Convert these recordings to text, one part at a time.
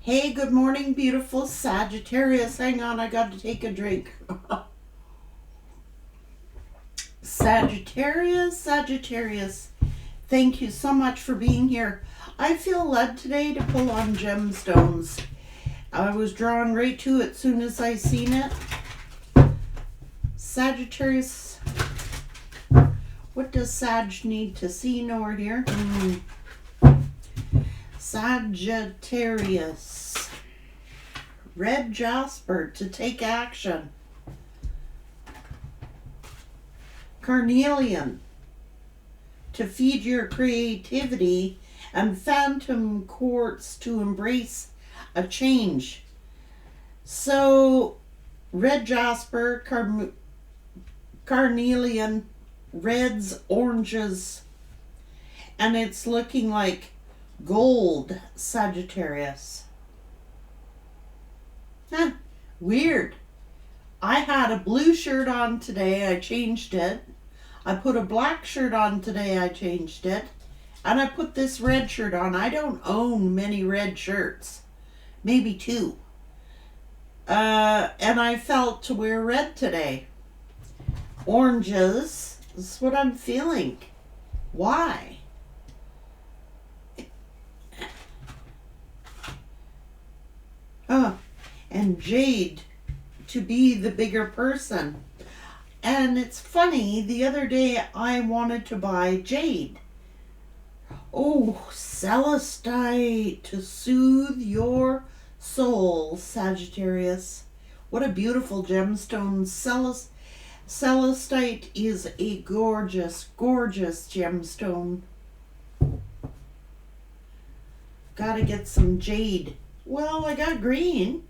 Hey, good morning, beautiful Sagittarius. Hang on, I got to take a drink. Sagittarius, thank you so much for being here. I feel led today to pull on gemstones. I was drawn right to it as soon as I seen it. Sagittarius, what does Sag need to see, know, or hear? Sagittarius. Red jasper to take action. Carnelian to feed your creativity, and phantom quartz to embrace a change. So red jasper, carnelian, reds, oranges, and it's looking like gold, Sagittarius. Weird. I had a blue shirt on today, I changed it. I put a black shirt on today, I changed it. And I put this red shirt on. I don't own many red shirts. Maybe two. And I felt to wear red today. Oranges. This is what I'm feeling. Why? And jade to be the bigger person. And it's funny, the other day I wanted to buy jade. Oh, celestite to soothe your soul, Sagittarius. What a beautiful gemstone. Celestite is a gorgeous, gorgeous gemstone. Gotta get some jade. Well, I got green.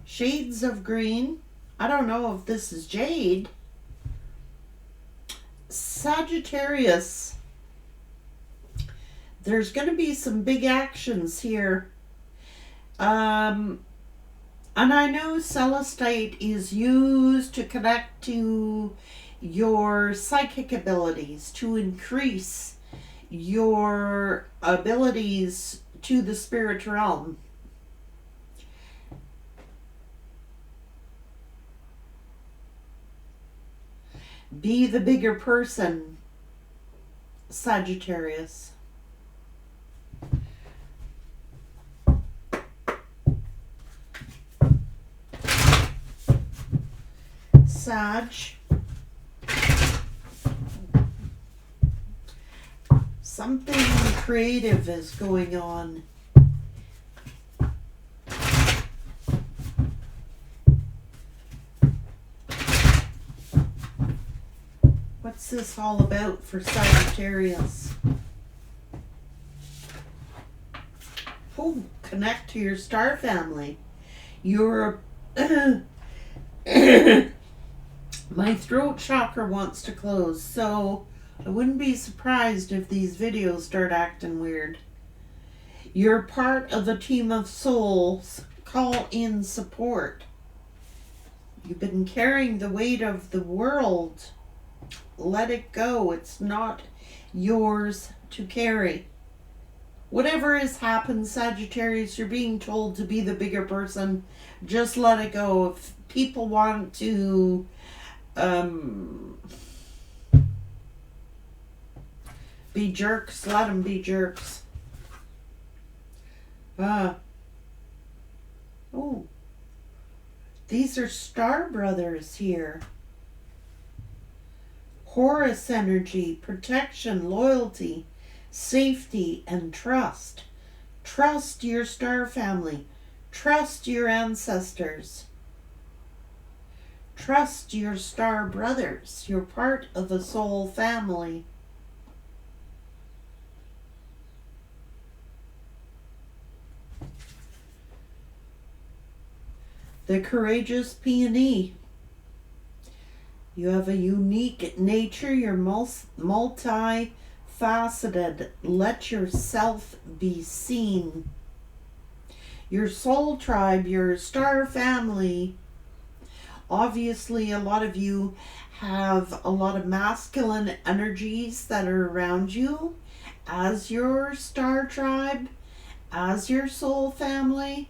Shades of green. I don't know if this is jade. Sagittarius. There's going to be some big actions here. And I know celestite is used to connect to your psychic abilities, to increase your abilities to the spirit realm. Be the bigger person, Sagittarius. Sag. Something creative is going on. What's this all about for Sagittarius? Oh, connect to your star family. Your my throat chakra wants to close, so I wouldn't be surprised if these videos start acting weird. You're part of a team of souls. Call in support. You've been carrying the weight of the world. Let it go. It's not yours to carry. Whatever has happened, Sagittarius, you're being told to be the bigger person. Just let it go. If people want to be jerks, let them be jerks. Oh, these are star brothers here. Horus energy, protection, loyalty, safety, and trust. Trust your star family. Trust your ancestors. Trust your star brothers. You're part of a soul family. The courageous peony. You have a unique nature. You're multi-faceted. Let yourself be seen. Your soul tribe, your star family. Obviously, a lot of you have a lot of masculine energies that are around you as your star tribe, as your soul family.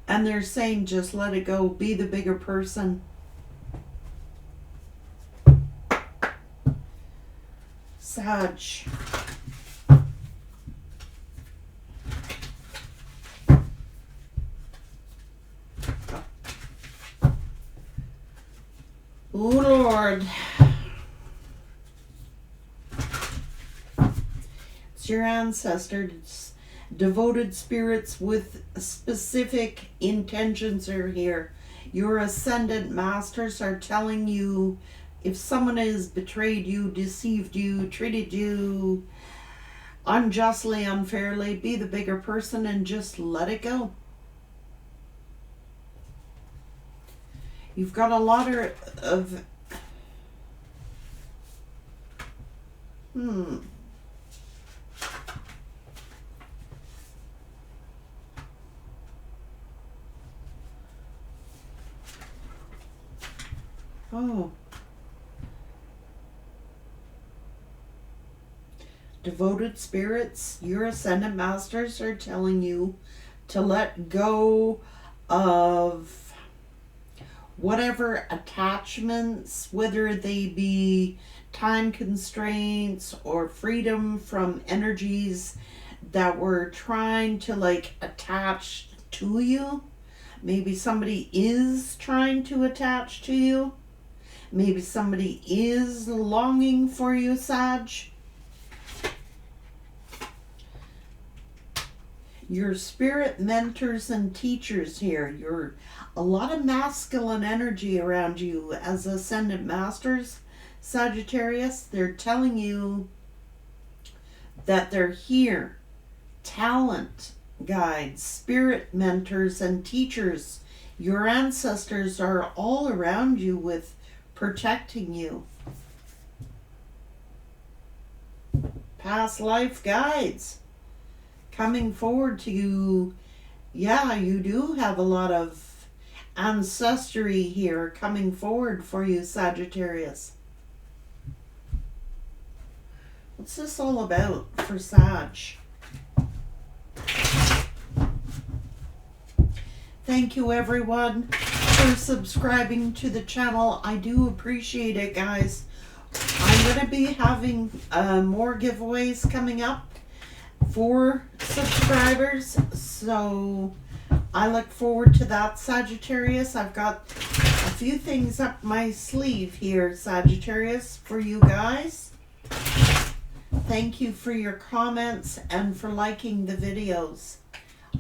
And they're saying just let it go, be the bigger person. Sag. Oh Lord. It's your ancestors. Devoted spirits with specific intentions are here. Your ascendant masters are telling you if someone has betrayed you, deceived you, treated you unjustly, unfairly, be the bigger person and just let it go. You've got a lot of Oh. Devoted spirits, your ascendant masters are telling you to let go of whatever attachments, whether they be time constraints or freedom from energies that were trying to like attach to you. Maybe somebody is trying to attach to you. Maybe somebody is longing for you, Sag. Your spirit mentors and teachers here. You're a lot of masculine energy around you as ascendant masters, Sagittarius. They're telling you that they're here. Talent guides, spirit mentors and teachers. Your ancestors are all around you with protecting you. Past life guides coming forward to you. Yeah, you do have a lot of ancestry here coming forward for you, Sagittarius. What's this all about for Sag? Thank you everyone for subscribing to the channel. I do appreciate it, guys. I'm going to be having more giveaways coming up for subscribers, so I look forward to that, Sagittarius. I've got a few things up my sleeve here, Sagittarius, for you guys. Thank you for your comments and for liking the videos.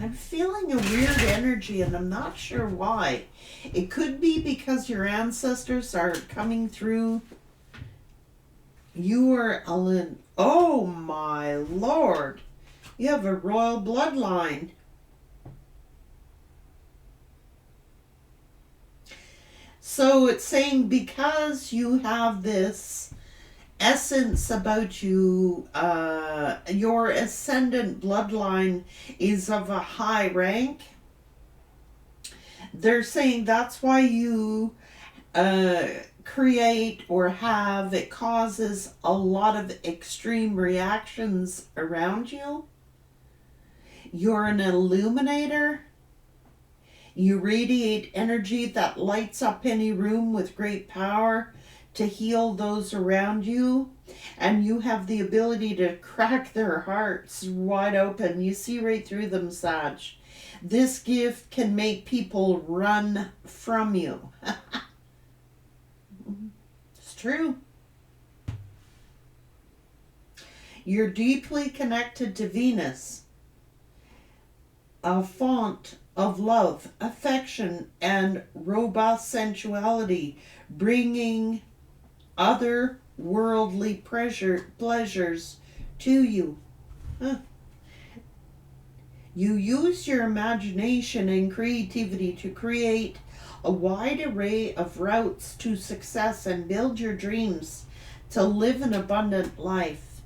I'm feeling a weird energy and I'm not sure why. It could be because your ancestors are coming through. You are Ellen. Oh my Lord. You have a royal bloodline. So it's saying because you have this essence about you, your ascendant bloodline is of a high rank. They're saying that's why you create or have, it causes a lot of extreme reactions around you. You're an illuminator. You radiate energy that lights up any room with great power to heal those around you. And you have the ability to crack their hearts wide open. You see right through them, Sag. This gift can make people run from you. It's true. You're deeply connected to Venus, a font of love, affection, and robust sensuality, bringing other worldly pleasures to you. You use your imagination and creativity to create a wide array of routes to success and build your dreams to live an abundant life.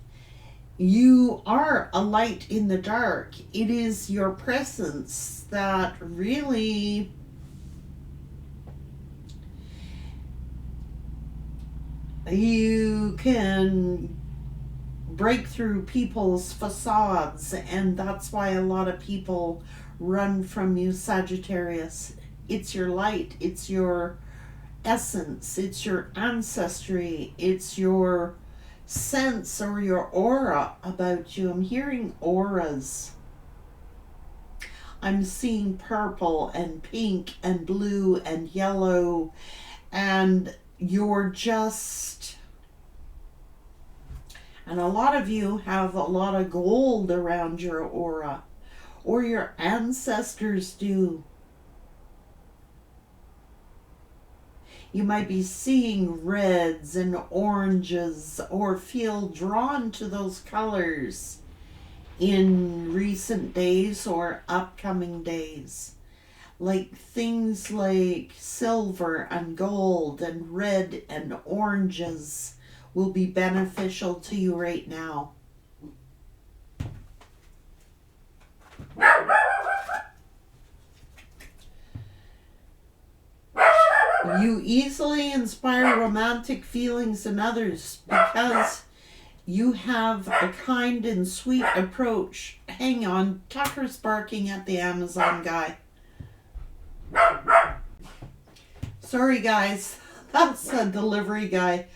You are a light in the dark. It is your presence that really you can break through people's facades, and that's why a lot of people run from you, Sagittarius. It's your light, it's your essence, it's your ancestry, it's your sense or your aura about you. I'm hearing auras. I'm seeing purple and pink and blue and yellow, and you're just, and a lot of you have a lot of gold around your aura, or your ancestors do. You might be seeing reds and oranges, or feel drawn to those colors in recent days or upcoming days. Like things like silver and gold and red and oranges will be beneficial to you right now. You easily inspire romantic feelings in others because you have a kind and sweet approach. Hang on, Tucker's barking at the Amazon guy. Sorry guys, that's a delivery guy.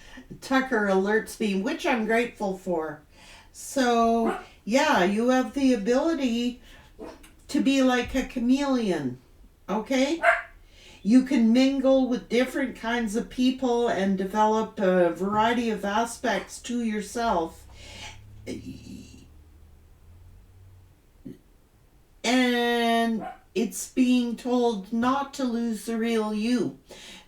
Tucker alerts me, which I'm grateful for. So yeah, you have the ability to be like a chameleon, okay? You can mingle with different kinds of people and develop a variety of aspects to yourself. And it's being told not to lose the real you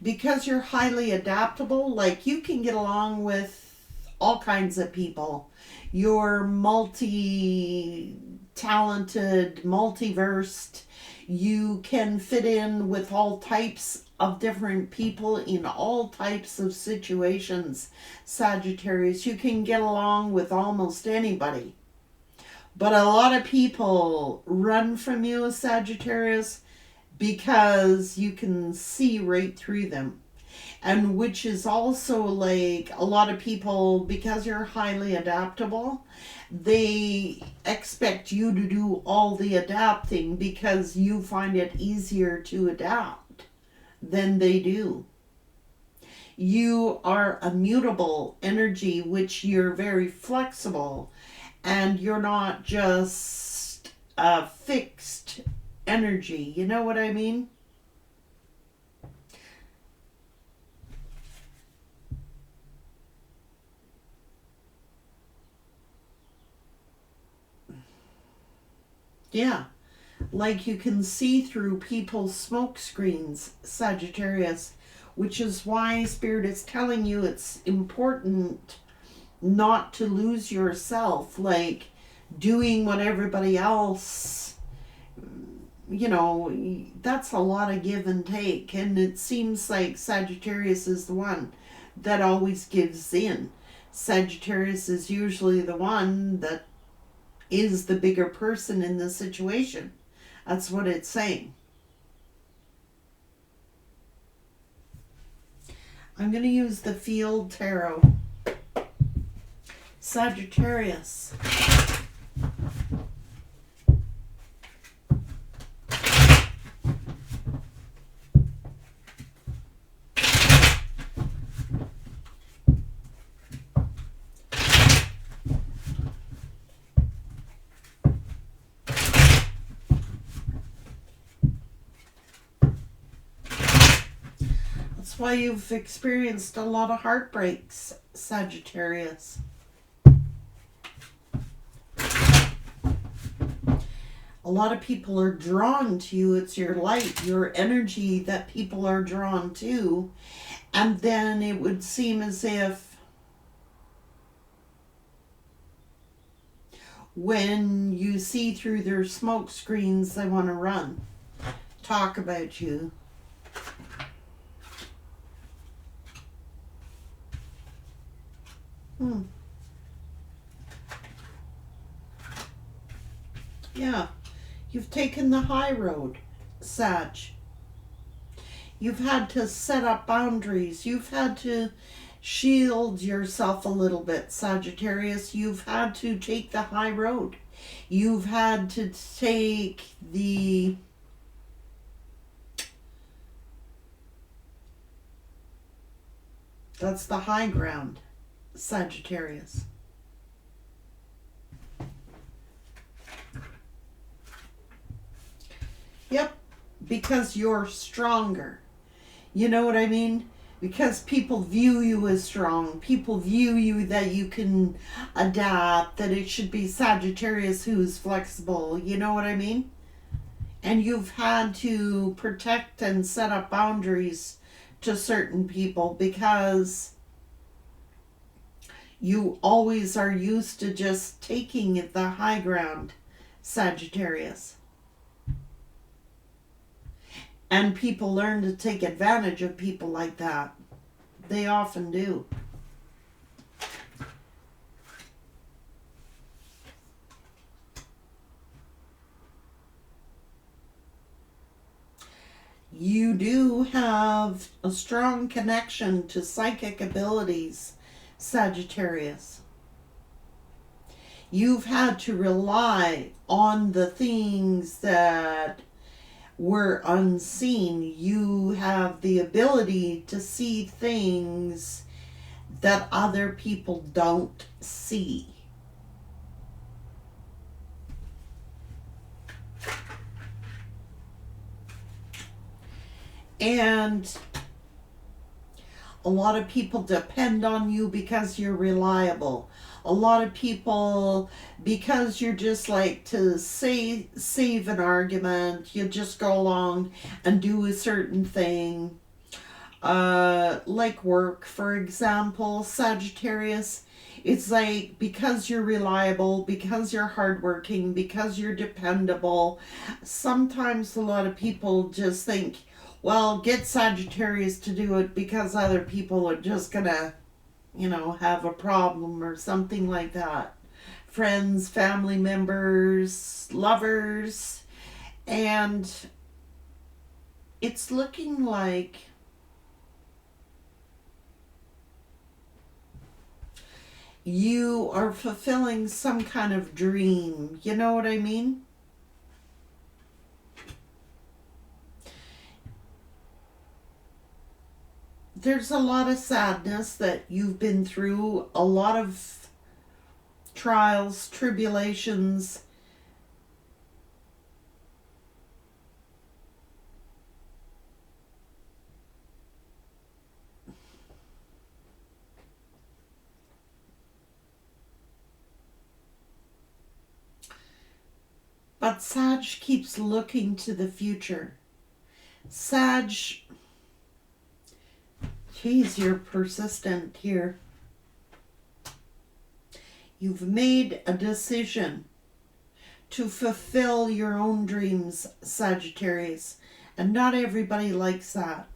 because you're highly adaptable. Like, you can get along with all kinds of people. You're multi-talented, multiversed. You can fit in with all types of different people in all types of situations, Sagittarius. You can get along with almost anybody. But a lot of people run from you, Sagittarius, because you can see right through them. And which is also like a lot of people, because you're highly adaptable, they expect you to do all the adapting because you find it easier to adapt than they do. You are a mutable energy, which you're very flexible, and you're not just a fixed energy. You know what I mean? Yeah, like you can see through people's smoke screens, Sagittarius, which is why Spirit is telling you it's important not to lose yourself, like doing what everybody else, you know, that's a lot of give and take. And it seems like Sagittarius is the one that always gives in. Sagittarius is usually the one that is the bigger person in the situation. That's what it's saying. I'm going to use the Field Tarot. Sagittarius. That's why you've experienced a lot of heartbreaks, Sagittarius. A lot of people are drawn to you. It's your light, your energy that people are drawn to. And then it would seem as if when you see through their smoke screens, they want to run, talk about you. Yeah, you've taken the high road, Sag. You've had to set up boundaries. You've had to shield yourself a little bit, Sagittarius. You've had to take the high road. You've had to take that's the high ground, Sagittarius. Yep, because you're stronger. You know what I mean? Because people view you as strong. People view you that you can adapt, that it should be Sagittarius who's flexible. You know what I mean? And you've had to protect and set up boundaries to certain people because you always are used to just taking the high ground, Sagittarius. And people learn to take advantage of people like that. They often do. You do have a strong connection to psychic abilities, Sagittarius. You've had to rely on the things that were unseen. You have the ability to see things that other people don't see. And a lot of people depend on you because you're reliable. A lot of people, because you're just like to save an argument, you just go along and do a certain thing. Like work, for example, Sagittarius. It's like because you're reliable, because you're hardworking, because you're dependable. Sometimes a lot of people just think, well, get Sagittarius to do it because other people are just gonna, have a problem or something like that. Friends, family members, lovers. And it's looking like you are fulfilling some kind of dream. You know what I mean? There's a lot of sadness that you've been through, a lot of trials, tribulations. But Sag keeps looking to the future. Sag, geez, you're persistent here. You've made a decision to fulfill your own dreams, Sagittarius. And not everybody likes that.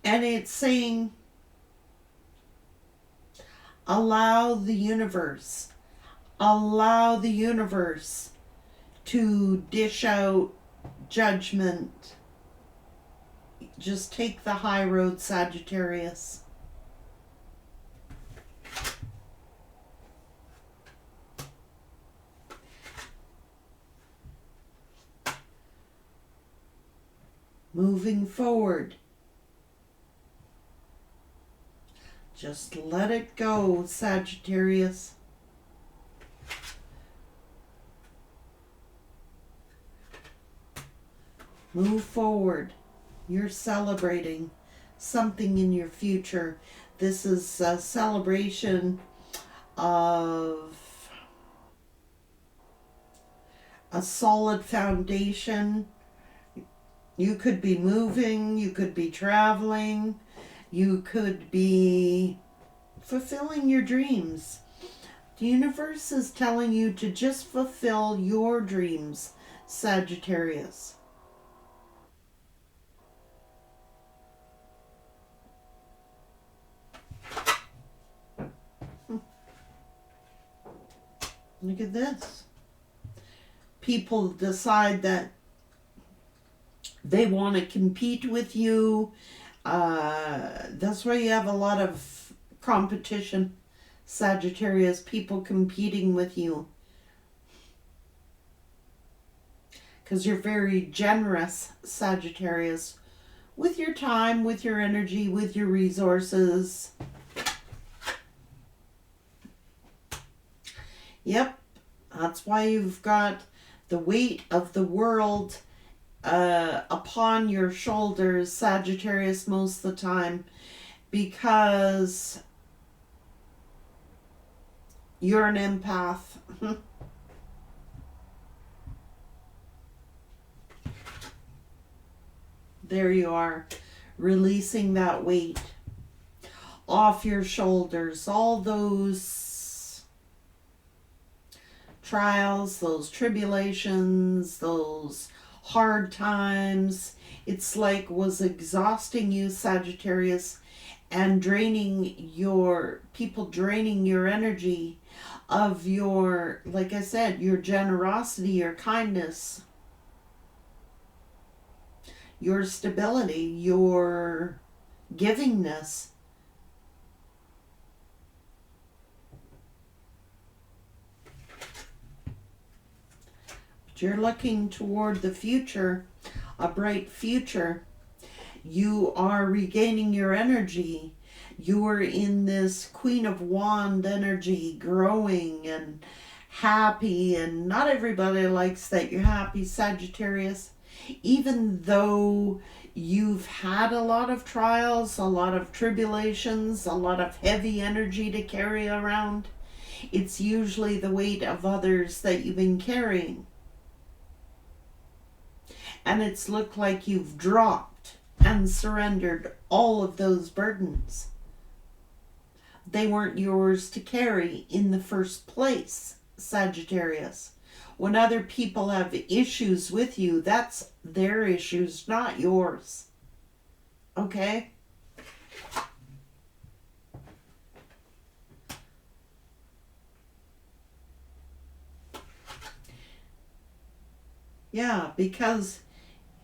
And it's saying, allow the universe to dish out judgment. Just take the high road, Sagittarius. Moving forward. Just let it go, Sagittarius. Move forward. You're celebrating something in your future. This is a celebration of a solid foundation. You could be moving, you could be traveling, you could be fulfilling your dreams. The universe is telling you to just fulfill your dreams, Sagittarius. Look at this. People decide that they want to compete with you. That's why you have a lot of competition, Sagittarius, people competing with you. Because you're very generous, Sagittarius, with your time, with your energy, with your resources. Yep, that's why you've got the weight of the world upon your shoulders, Sagittarius, most of the time, because you're an empath. There you are, releasing that weight off your shoulders, all those trials, those tribulations, those hard times. It's like was exhausting you, Sagittarius, and draining your energy of your, like I said, your generosity, your kindness, your stability, your givingness. But you're looking toward the future, a bright future. You are regaining your energy. You are in this Queen of Wand energy, growing and happy, and not everybody likes that you're happy, Sagittarius. Even though you've had a lot of trials, a lot of tribulations, a lot of heavy energy to carry around, it's usually the weight of others that you've been carrying. And it's looked like you've dropped and surrendered all of those burdens. They weren't yours to carry in the first place, Sagittarius. When other people have issues with you, that's their issues, not yours. Okay? Yeah, because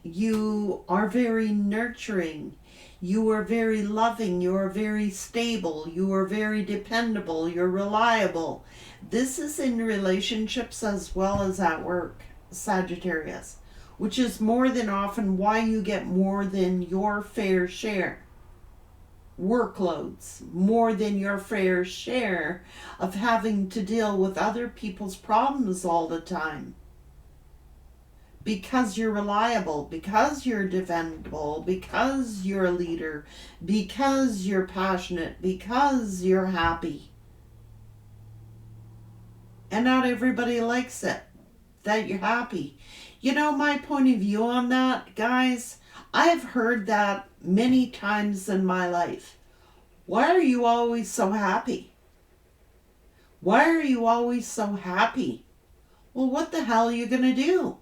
you are very nurturing. You are very loving. You are very stable. You are very dependable. You're reliable. This is in relationships as well as at work, Sagittarius, which is more than often why you get more than your fair share. Workloads, more than your fair share of having to deal with other people's problems all the time. Because you're reliable, because you're dependable, because you're a leader, because you're passionate, because you're happy. And not everybody likes it, that you're happy. You know, my point of view on that, guys, I've heard that many times in my life. Why are you always so happy? Why are you always so happy? Well, what the hell are you going to do?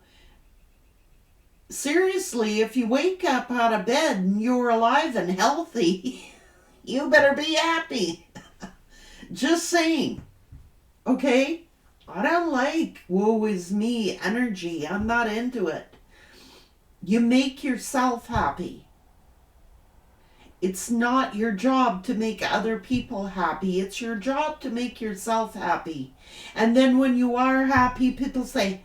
Seriously, if you wake up out of bed and you're alive and healthy, you better be happy. Just saying. Okay? I don't like woe is me energy. I'm not into it. You make yourself happy. It's not your job to make other people happy. It's your job to make yourself happy. And then when you are happy, people say,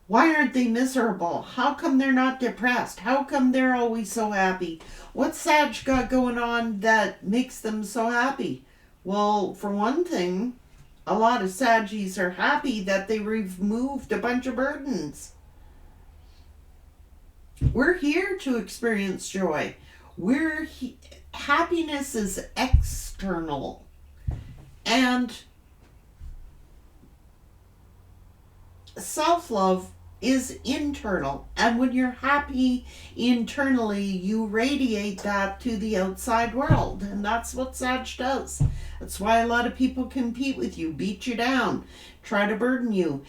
why aren't they miserable? How come they're not depressed? How come they're always so happy? What's Sag got going on that makes them so happy? Well, for one thing, a lot of Saggies are happy that they removed a bunch of burdens. We're here to experience joy. Happiness is external. And self-love is internal. And when you're happy internally, you radiate that to the outside world. And that's what Sag does. That's why a lot of people compete with you, beat you down, try to burden you.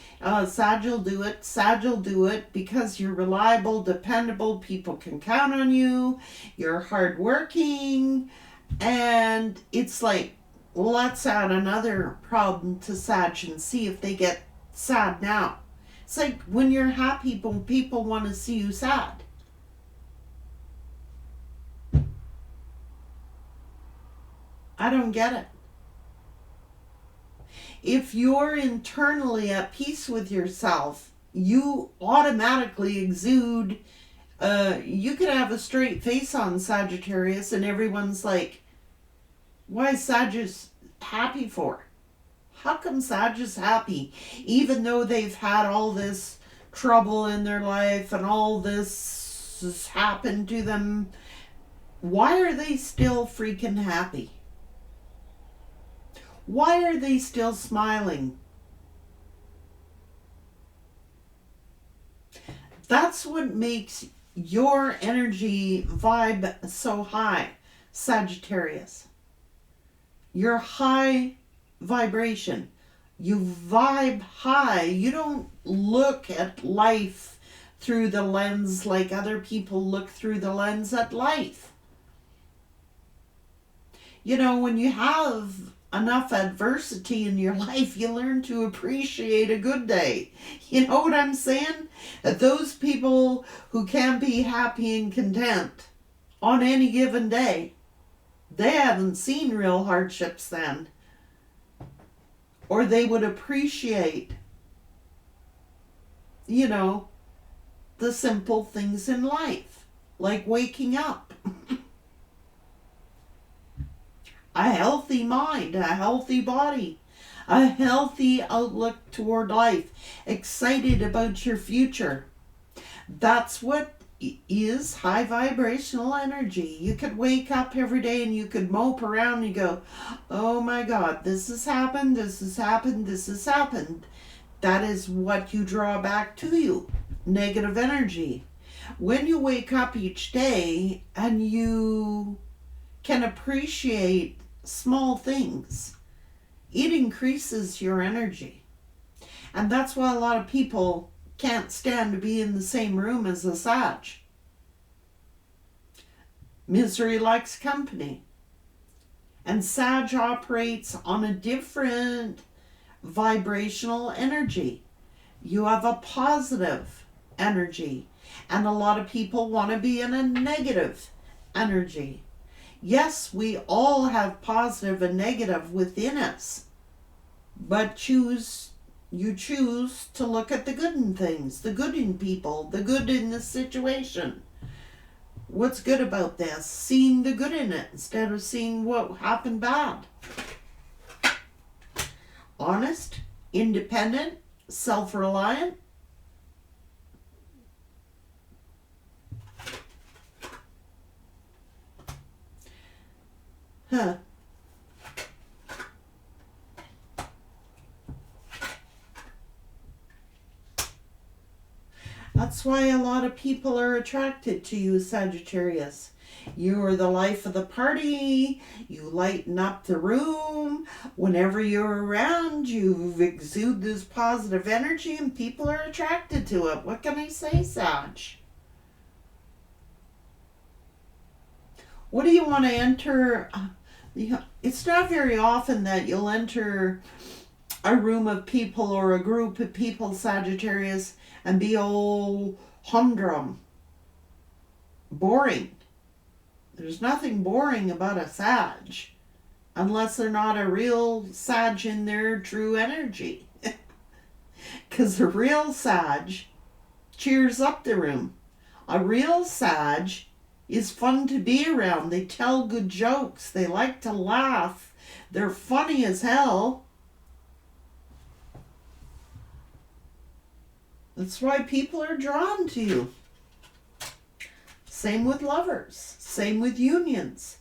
Sag will do it. Sag will do it because you're reliable, dependable. People can count on you. You're hardworking. And it's like, let's add another problem to Sag and see if they get sad now. It's like when you're happy, people want to see you sad. I don't get it. If you're internally at peace with yourself, you automatically exude. You could have a straight face on Sagittarius, and everyone's like, why is Sagittarius happy for? How come Sag is happy? Even though they've had all this trouble in their life and all this has happened to them, why are they still freaking happy? Why are they still smiling? That's what makes your energy vibe so high, Sagittarius. You're high vibration. You vibe high. You don't look at life through the lens like other people look through the lens at life. You know, when you have enough adversity in your life, you learn to appreciate a good day. You know what I'm saying? That those people who can be happy and content on any given day, they haven't seen real hardships then. Or they would appreciate, you know, the simple things in life, like waking up. A healthy mind, a healthy body, a healthy outlook toward life, excited about your future. That's what is high vibrational energy. You could wake up every day and you could mope around and go, oh my God, this has happened, this has happened, this has happened. That is what you draw back to you, negative energy. When you wake up each day and you can appreciate small things, it increases your energy. And that's why a lot of people can't stand to be in the same room as a Sag. Misery likes company. And Sag operates on a different vibrational energy. You have a positive energy. And a lot of people want to be in a negative energy. Yes, we all have positive and negative within us. But you choose to look at the good in things, the good in people, the good in the situation. What's good about this? Seeing the good in it instead of seeing what happened bad. Honest, independent, self-reliant. Huh. That's why a lot of people are attracted to you, Sagittarius. You are the life of the party. You lighten up the room. Whenever you're around, you exude this positive energy and people are attracted to it. What can I say, Sag? What do you want to enter? It's not very often that you'll enter a room of people or a group of people, Sagittarius, and be all humdrum. Boring. There's nothing boring about a Sag, unless they're not a real Sag in their true energy. Because a real Sag cheers up the room. A real Sag is fun to be around. They tell good jokes. They like to laugh. They're funny as hell. That's why people are drawn to you. Same with lovers. Same with unions.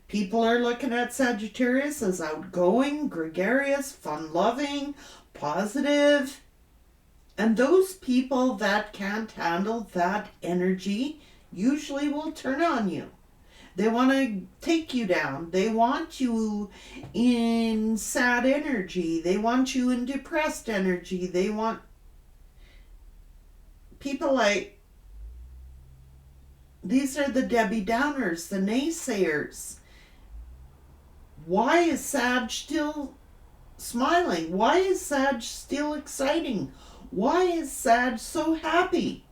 People are looking at Sagittarius as outgoing, gregarious, fun-loving, positive. And those people that can't handle that energy usually will turn on you. They want to take you down. They want you in sad energy. They want you in depressed energy. They want people like, these are the Debbie Downers, the naysayers. Why is Sag still smiling? Why is Sag still exciting? Why is Sag so happy?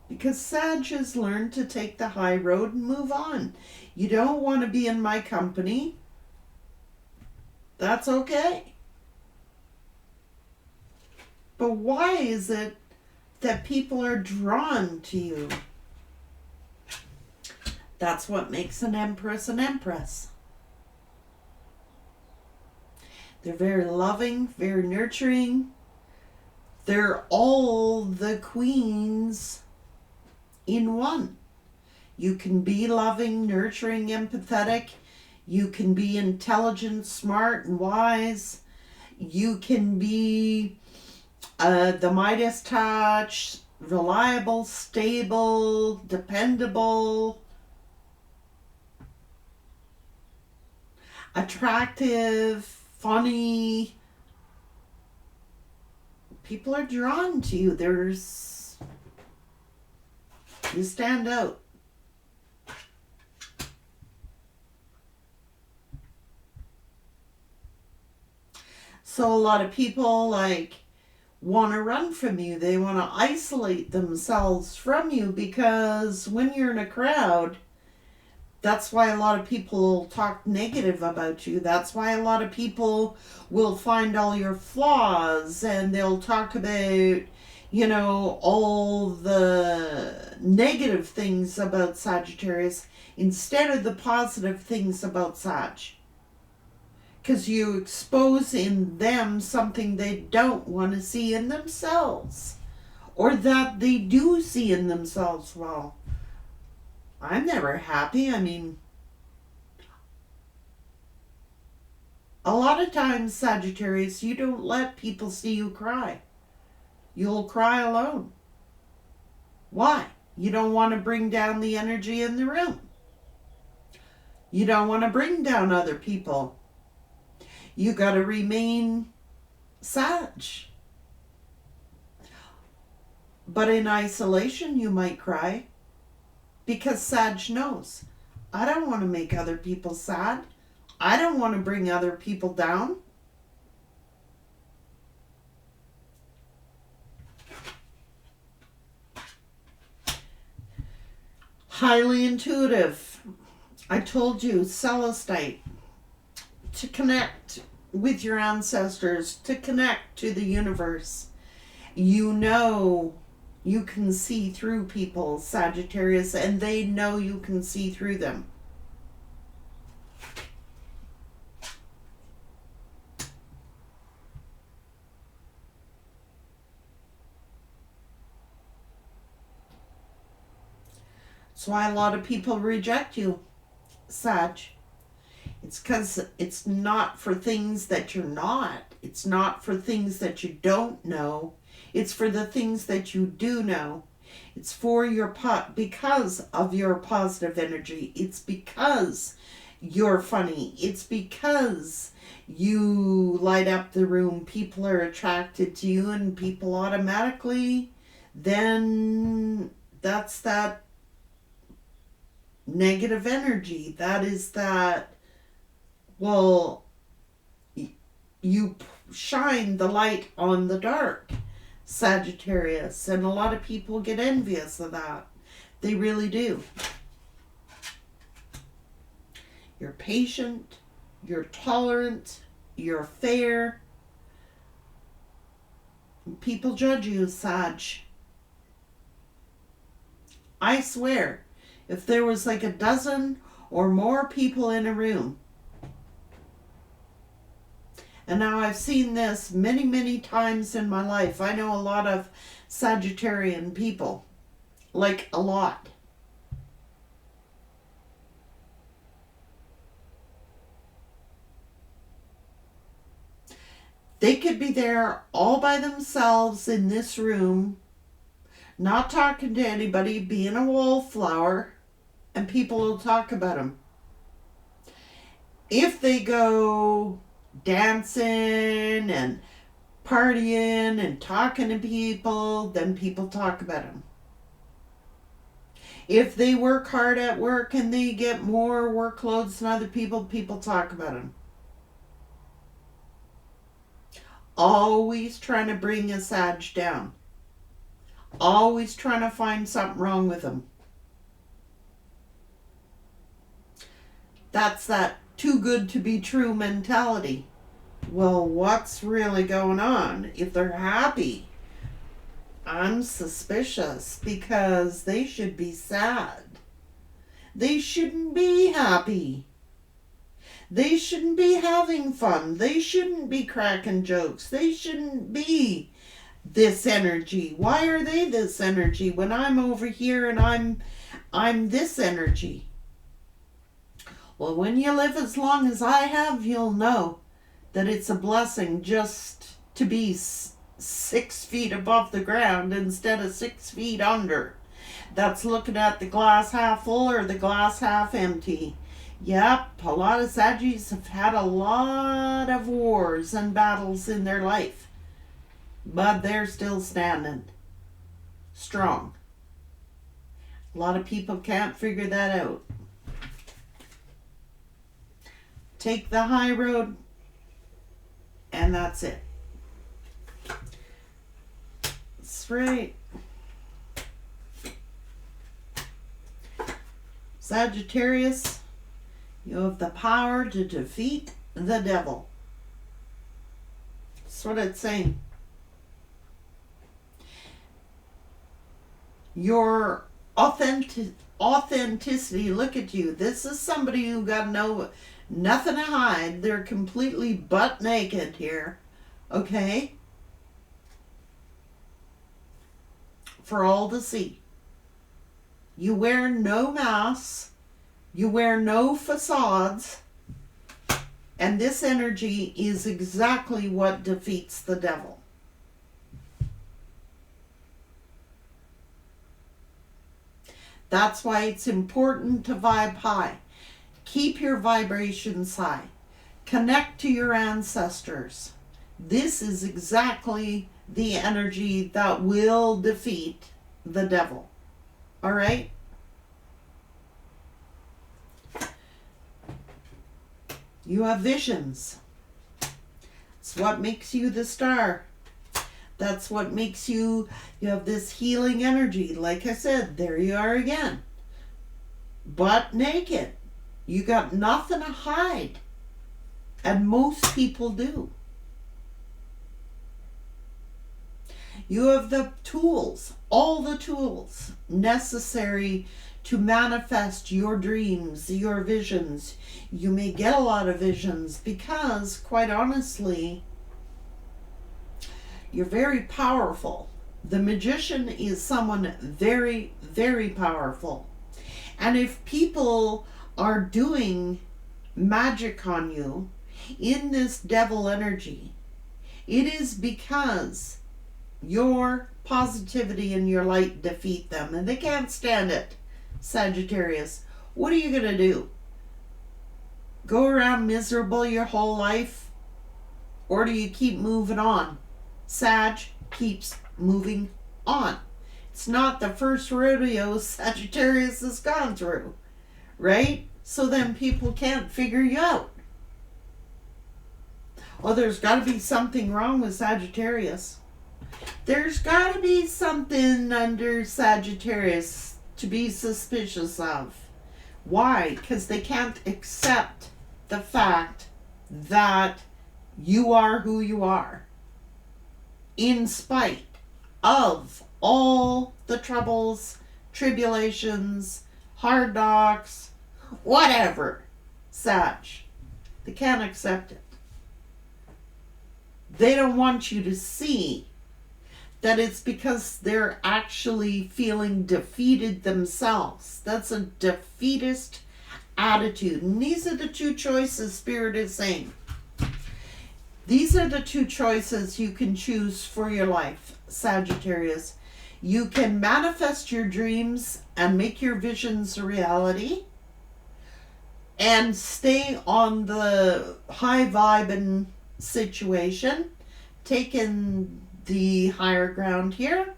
Because Sag has learned to take the high road and move on. You don't want to be in my company. That's okay. But why is it that people are drawn to you? That's what makes an empress an empress. They're very loving, very nurturing. They're all the queens in one. You can be loving, nurturing, empathetic. You can be intelligent, smart, and wise. You can be the Midas touch, reliable, stable, dependable, attractive, funny. People are drawn to you. You stand out. So a lot of people want to run from you. They want to isolate themselves from you, because when you're in a crowd, that's why a lot of people talk negative about you. That's why a lot of people will find all your flaws, and they'll talk about, all the negative things about Sagittarius instead of the positive things about Sag. Because you expose in them something they don't want to see in themselves, or that they do see in themselves. Well, I'm never happy. I mean, a lot of times, Sagittarius, you don't let people see you cry. You'll cry alone. Why? You don't want to bring down the energy in the room. You don't want to bring down other people. You got to remain Sag. But in isolation, you might cry, because Sag knows, I don't want to make other people sad. I don't want to bring other people down. Highly intuitive. I told you, Celestite. To connect with your ancestors, to connect to the universe. You can see through people, Sagittarius, and they know you can see through them. That's why a lot of people reject you, Sag. It's because it's not for things that you're not. It's not for things that you don't know. It's for the things that you do know. It's for because of your positive energy. It's because you're funny. It's because you light up the room. People are attracted to you, and people automatically, then that's that negative energy. That is that. Well, you shine the light on the dark, Sagittarius, and a lot of people get envious of that. They really do. You're patient, you're tolerant, you're fair. People judge you, Sag. I swear, if there was like a dozen or more people in a room, and now I've seen this many, many times in my life. I know a lot of Sagittarian people. Like a lot. They could be there all by themselves in this room, not talking to anybody, being a wallflower, and people will talk about them. If they go dancing and partying and talking to people, then people talk about them. If they work hard at work and they get more workloads than other people, people talk about them. always trying to bring a Sag down. Always trying to find something wrong with them. That's that too good to be true mentality. Well, what's really going on? If they're happy, I'm suspicious, because they should be sad. They shouldn't be happy. They shouldn't be having fun. They shouldn't be cracking jokes. They shouldn't be this energy. Why are they this energy when I'm over here and I'm this energy? Well, when you live as long as I have, you'll know that it's a blessing just to be 6 feet above the ground instead of 6 feet under. That's looking at the glass half full or the glass half empty. Yep, a lot of Saggies have had a lot of wars and battles in their life, but they're still standing strong. A lot of people can't figure that out. Take the high road, and that's it. That's right. Sagittarius, you have the power to defeat the devil. That's what it's saying. Your authenticity, look at you. This is somebody who got nothing to hide. They're completely butt naked here. Okay? For all to see. You wear no masks. You wear no facades. And this energy is exactly what defeats the devil. That's why it's important to vibe high. Keep your vibrations high. Connect to your ancestors. This is exactly the energy that will defeat the devil. All right? You have visions. It's what makes you the star. That's what makes you have this healing energy. Like I said, there you are again. Butt naked. You got nothing to hide. And most people do. You have the tools, all the tools necessary to manifest your dreams, your visions. You may get a lot of visions because, quite honestly, you're very powerful. The magician is someone very, very powerful. And if people are doing magic on you in this devil energy, it is because your positivity and your light defeat them, and they can't stand it. Sagittarius, what are you going to do? Go around miserable your whole life? Or do you keep moving on? Sag keeps moving on. It's not the first rodeo Sagittarius has gone through, right? So then people can't figure you out. Well, there's got to be something wrong with Sagittarius. There's got to be something under Sagittarius to be suspicious of. Why? Because they can't accept the fact that you are who you are, in spite of all the troubles, tribulations, hard knocks, whatever. Sag, they can't accept it. They don't want you to see that it's because they're actually feeling defeated themselves. That's a defeatist attitude. And these are the two choices Spirit is saying. These are the two choices you can choose for your life, Sagittarius. You can manifest your dreams and make your visions a reality and stay on the high vibing situation, taking the higher ground here.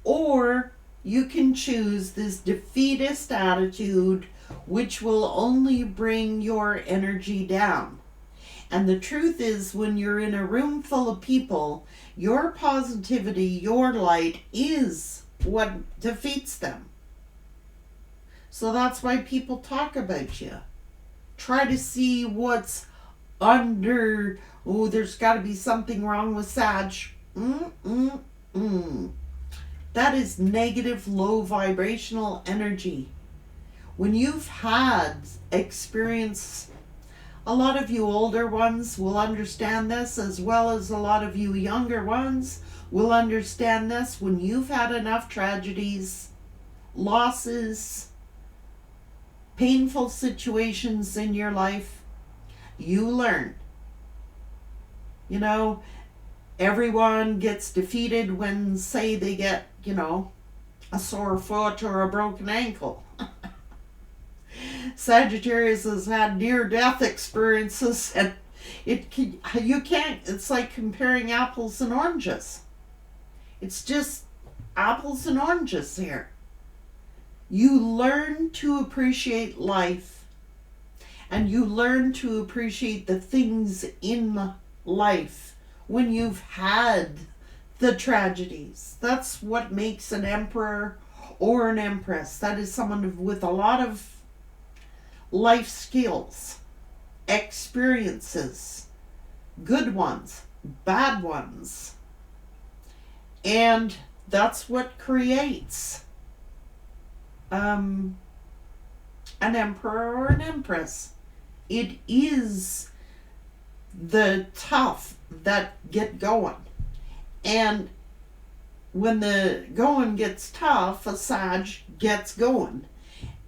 Or you can choose this defeatist attitude, which will only bring your energy down. And the truth is, when you're in a room full of people, your positivity, your light is what defeats them. So that's why people talk about you. Try to see what's under, oh, there's got to be something wrong with Sag. That is negative, low vibrational energy. When you've had experience, a lot of you older ones will understand this, as well as a lot of you younger ones will understand this. When you've had enough tragedies, losses, painful situations in your life, you learn. You know, everyone gets defeated when, say, they get, a sore foot or a broken ankle. Sagittarius has had near-death experiences, and it's like comparing apples and oranges. It's just apples and oranges here. You learn to appreciate life, and you learn to appreciate the things in life when you've had the tragedies. That's what makes an emperor or an empress. That is someone with a lot of life skills, experiences, good ones, bad ones. And that's what creates an emperor or an empress. It is the tough that get going. And when the going gets tough, a Sag gets going.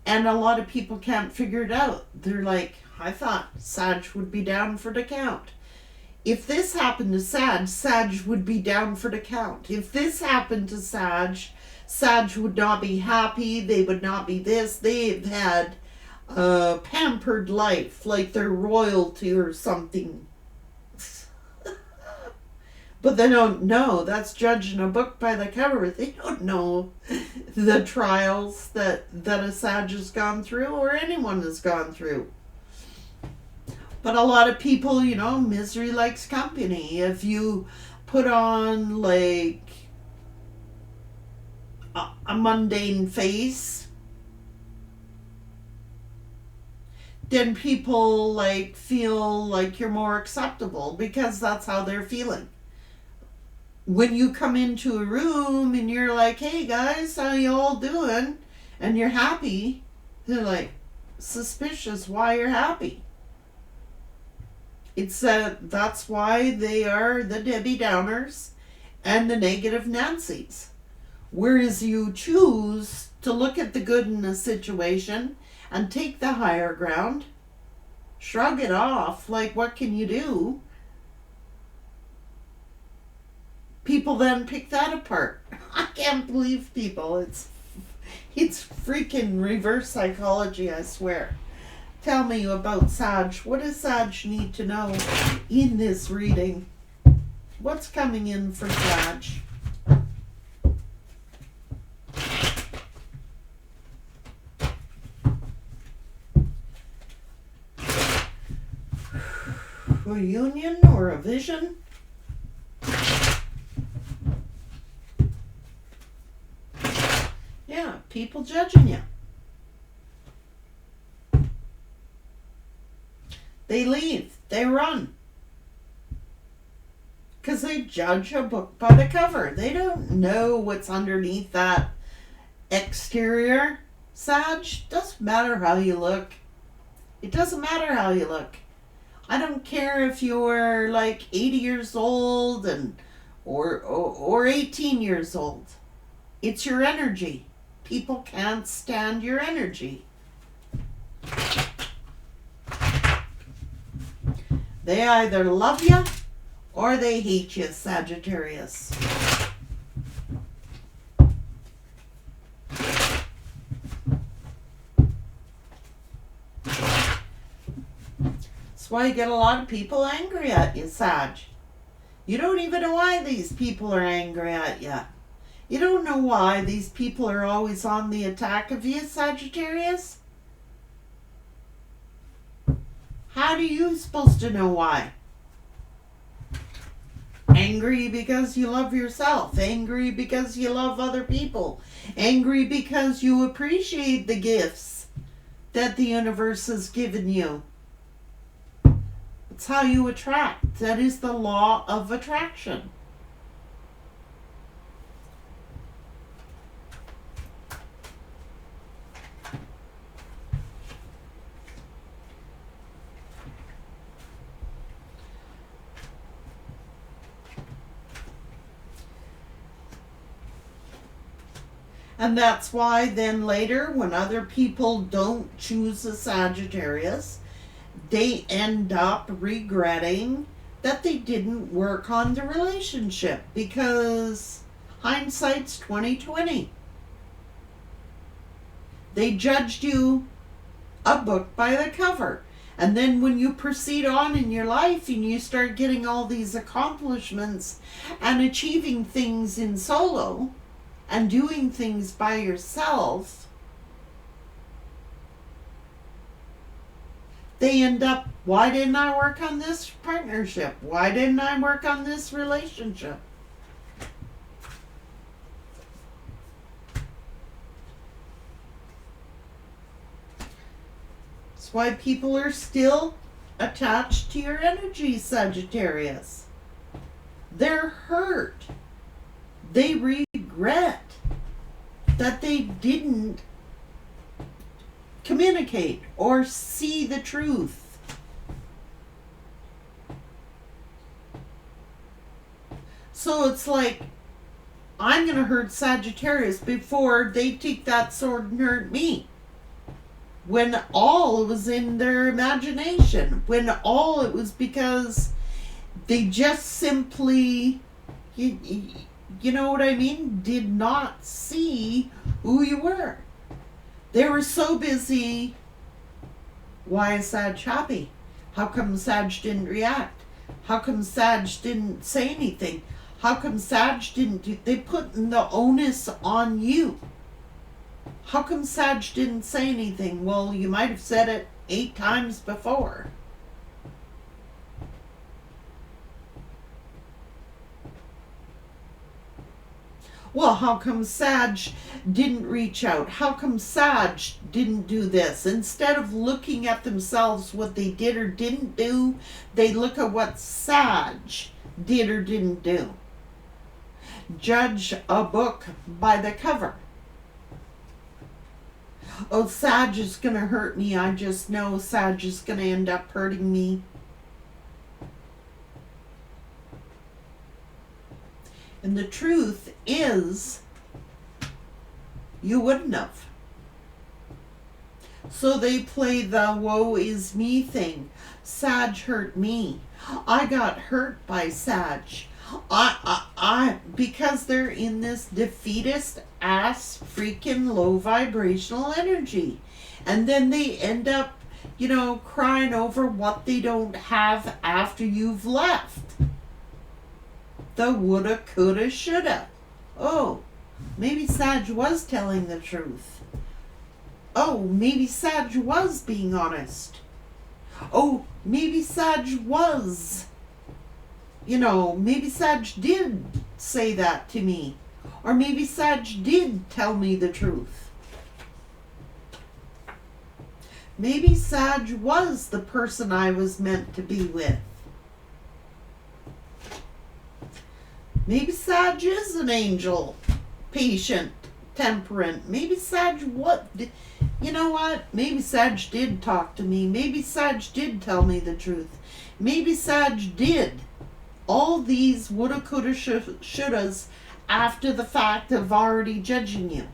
And a lot of people can't figure it out. They're like, I thought Sag would be down for the count. If this happened to Sag, Sag would be down for the count. If this happened to Sag, Sag would not be happy. They would not be this. They've had a pampered life, like they're royalty or something. But they don't know. That's judging a book by the cover. They don't know the trials that a Sag has gone through, or anyone has gone through. But a lot of people, misery likes company. If you put on like a mundane face, then people feel like you're more acceptable, because that's how they're feeling. When you come into a room and you're like, hey guys, how you all doing? And you're happy, they're like, suspicious why you're happy. It's that's why they are the Debbie Downers and the negative Nancys. Whereas you choose to look at the good in a situation and take the higher ground, shrug it off, like what can you do? People then pick that apart. I can't believe people. It's freaking reverse psychology, I swear. Tell me about Sag. What does Sag need to know in this reading? What's coming in for Sag? A union or a vision? Yeah, people judging you. They leave. They run. Because they judge a book by the cover. They don't know what's underneath that exterior. Sag, doesn't matter how you look. It doesn't matter how you look. I don't care if you're 80 years old or 18 years old. It's your energy. People can't stand your energy. They either love you or they hate you, Sagittarius. That's why you get a lot of people angry at you, Sag. You don't even know why these people are angry at you. You don't know why these people are always on the attack of you, Sagittarius. How are you supposed to know why? Angry because you love yourself. Angry because you love other people. Angry because you appreciate the gifts that the universe has given you. It's how you attract. That is the law of attraction. And that's why then later, when other people don't choose a Sagittarius, they end up regretting that they didn't work on the relationship, because hindsight's 2020. They judged you a book by the cover. And then when you proceed on in your life and you start getting all these accomplishments and achieving things in solo and doing things by yourself, they end up, why didn't I work on this partnership? Why didn't I work on this relationship? That's why people are still attached to your energy, Sagittarius. They're hurt. They regret that they didn't communicate or see the truth. So it's like, I'm going to hurt Sagittarius before they take that sword and hurt me. When all was in their imagination. When all it was because they just simply, you know what I mean? Did not see who you were. They were so busy. Why is Sag happy? How come Sag didn't react? How come Sag didn't say anything? How come Sag didn't do... They put the onus on you. How come Sag didn't say anything? Well, you might have said it 8 times before. Well, how come Sag didn't reach out? How come Sag didn't do this? Instead of looking at themselves, what they did or didn't do, they look at what Sag did or didn't do. Judge a book by the cover. Oh, Sag is going to hurt me. I just know Sag is going to end up hurting me. And the truth is, you wouldn't have. So they play the woe is me thing. Sag hurt me. I got hurt by Sag. Because they're in this defeatist ass freaking low vibrational energy. And then they end up, crying over what they don't have after you've left. The woulda, coulda, shoulda. Oh, maybe Sag was telling the truth. Oh, maybe Sag was being honest. Oh, maybe Sag was... maybe Sag did say that to me. Or maybe Sag did tell me the truth. Maybe Sag was the person I was meant to be with. Maybe Sag is an angel, patient, temperate. Maybe Sag you know what? Maybe Sag did talk to me. Maybe Sag did tell me the truth. Maybe Sag did. All these woulda, coulda, shouldas after the fact of already judging you.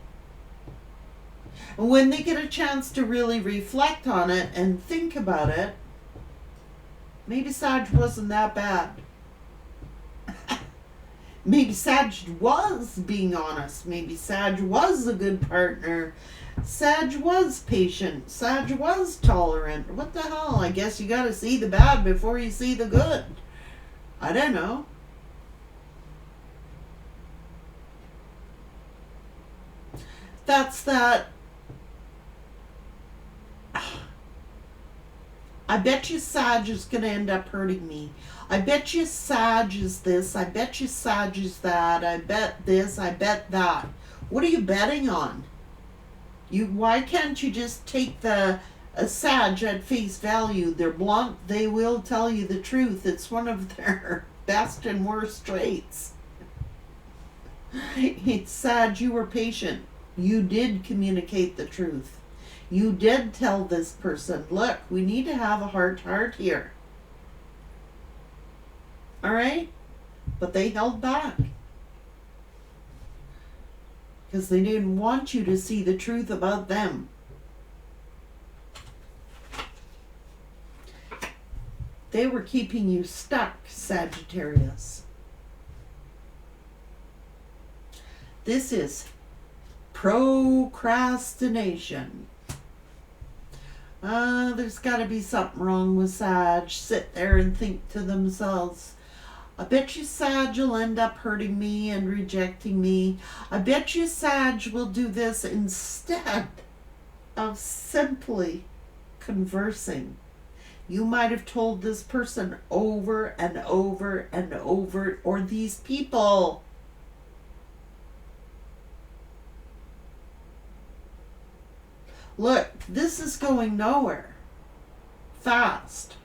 And when they get a chance to really reflect on it and think about it, maybe Sag wasn't that bad. Maybe Sag was being honest. Maybe Sag was a good partner. Sag was patient. Sag was tolerant. What the hell? I guess you gotta see the bad before you see the good. I don't know. That's that. I bet you Sag is going to end up hurting me. I bet you Sag is this. I bet you Sag is that. I bet this. I bet that. What are you betting on? Why can't you just take a Sag at face value? They're blunt. They will tell you the truth. It's one of their best and worst traits. It's Sag, you were patient. You did communicate the truth. You did tell this person, look, we need to have a heart-to-heart here. All right? But they held back. Because they didn't want you to see the truth about them. They were keeping you stuck, Sagittarius. This is procrastination. There's got to be something wrong with Sag. Sit there and think to themselves, I bet you Sag will end up hurting me and rejecting me. I bet you Sag will do this instead of simply conversing. You might have told this person over and over and over, or these people. Look, this is going nowhere. Fast.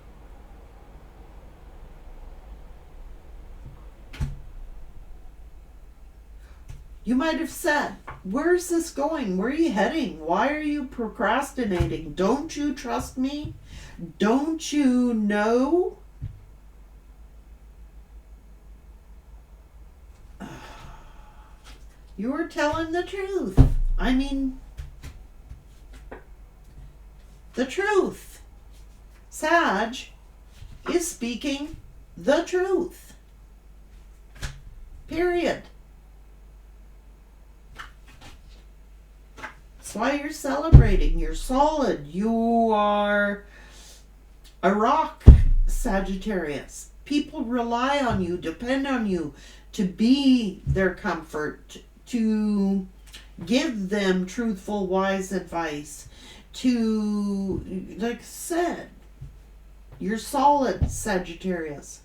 You might have said, where's this going? Where are you heading? Why are you procrastinating? Don't you trust me? Don't you know? You were telling the truth. I mean, the truth. Sag is speaking the truth. Period. That's why you're celebrating. You're solid. You are a rock, Sagittarius. People rely on you, depend on you to be their comfort, to give them truthful, wise advice, to, like I said, you're solid, Sagittarius.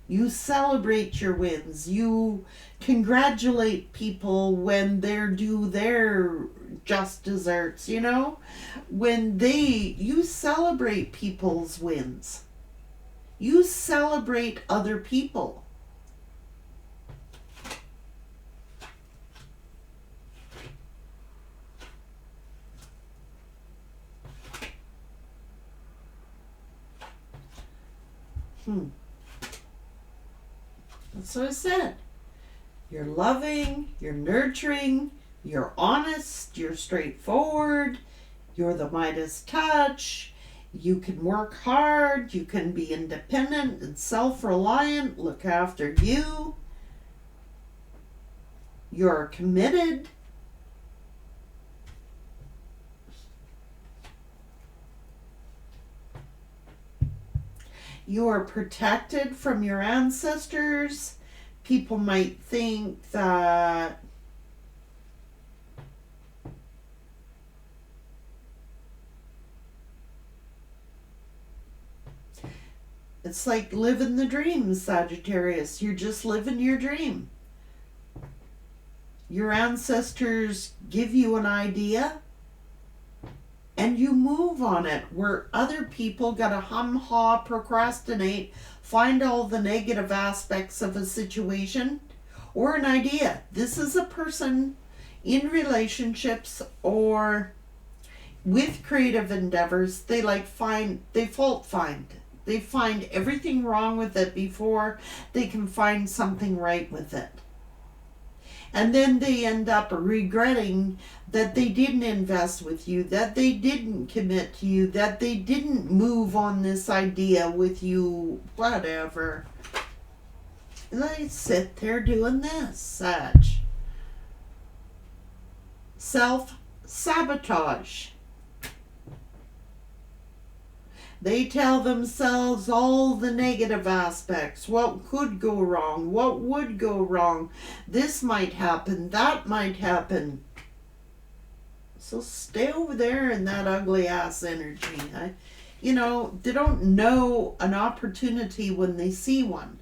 You celebrate your wins. You congratulate people when they're due their just desserts, you know? You celebrate people's wins. You celebrate other people. That's what I said. You're loving, you're nurturing, you're honest, you're straightforward, you're the Midas touch, you can work hard, you can be independent and self-reliant, look after you, you're committed. You are protected from your ancestors. People might think that it's like living the dream, Sagittarius. You're just living your dream. Your ancestors give you an idea and you move on it, where other people gotta hum-haw, procrastinate, find all the negative aspects of a situation or an idea. This is a person in relationships or with creative endeavors. They fault find. They find everything wrong with it before they can find something right with it. And then they end up regretting that they didn't invest with you, that they didn't commit to you, that they didn't move on this idea with you, whatever. And they sit there doing this, such. Self-sabotage. They tell themselves all the negative aspects. What could go wrong? What would go wrong? This might happen. That might happen. So stay over there in that ugly ass energy. You know, they don't know an opportunity when they see one.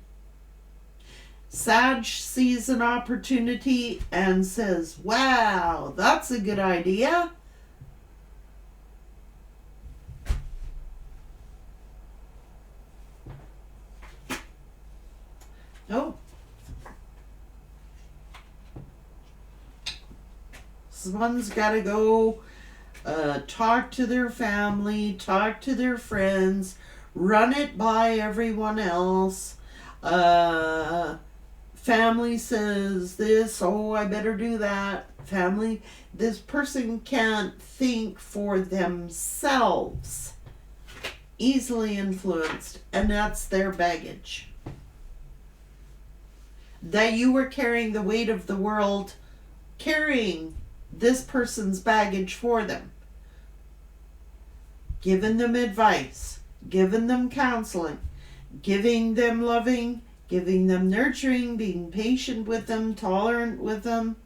Sag sees an opportunity and says, wow, that's a good idea. Nope. Someone's got to go talk to their family, talk to their friends, run it by everyone else. Family says this, oh, I better do that. Family, this person can't think for themselves. Easily influenced, and that's their baggage. That you were carrying the weight of the world, carrying this person's baggage for them. Giving them advice, giving them counseling, giving them loving, giving them nurturing, being patient with them, tolerant with them.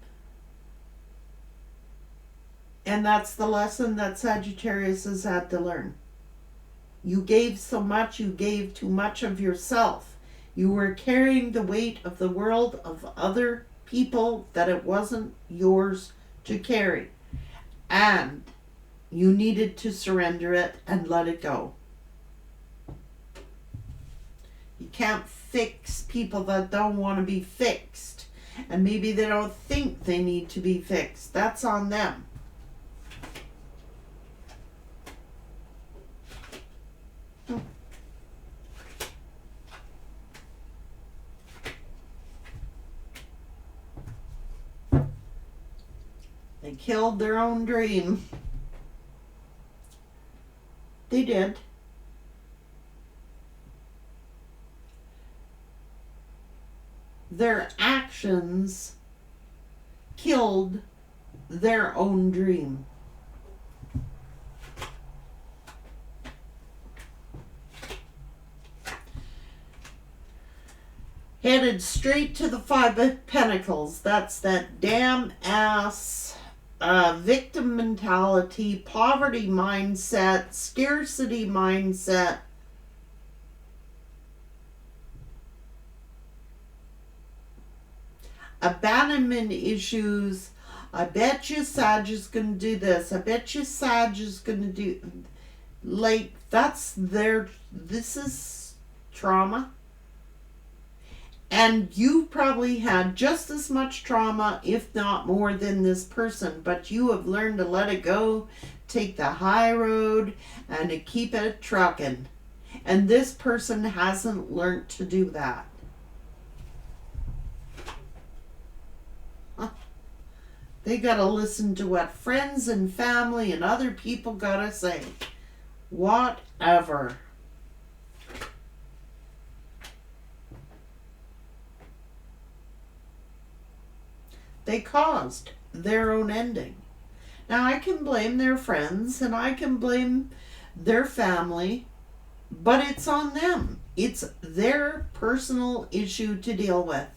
And that's the lesson that Sagittarius has had to learn. You gave so much, you gave too much of yourself. You were carrying the weight of the world of other people that it wasn't yours to carry. And you needed to surrender it and let it go. You can't fix people that don't want to be fixed. And maybe they don't think they need to be fixed. That's on them. They killed their own dream. They did. Their actions killed their own dream. Headed straight to the Five of Pentacles. That's that damn ass victim mentality, poverty mindset, scarcity mindset. Abandonment issues. I bet you Sag is going to do this. I bet you Sag is going to do... Like, that's their... This is trauma. And you probably had just as much trauma, if not more, than this person. But you have learned to let it go, take the high road, and to keep it trucking. And this person hasn't learned to do that. They gotta listen to what friends and family and other people gotta say. Whatever. They caused their own ending. Now I can blame their friends and I can blame their family, but it's on them. It's their personal issue to deal with.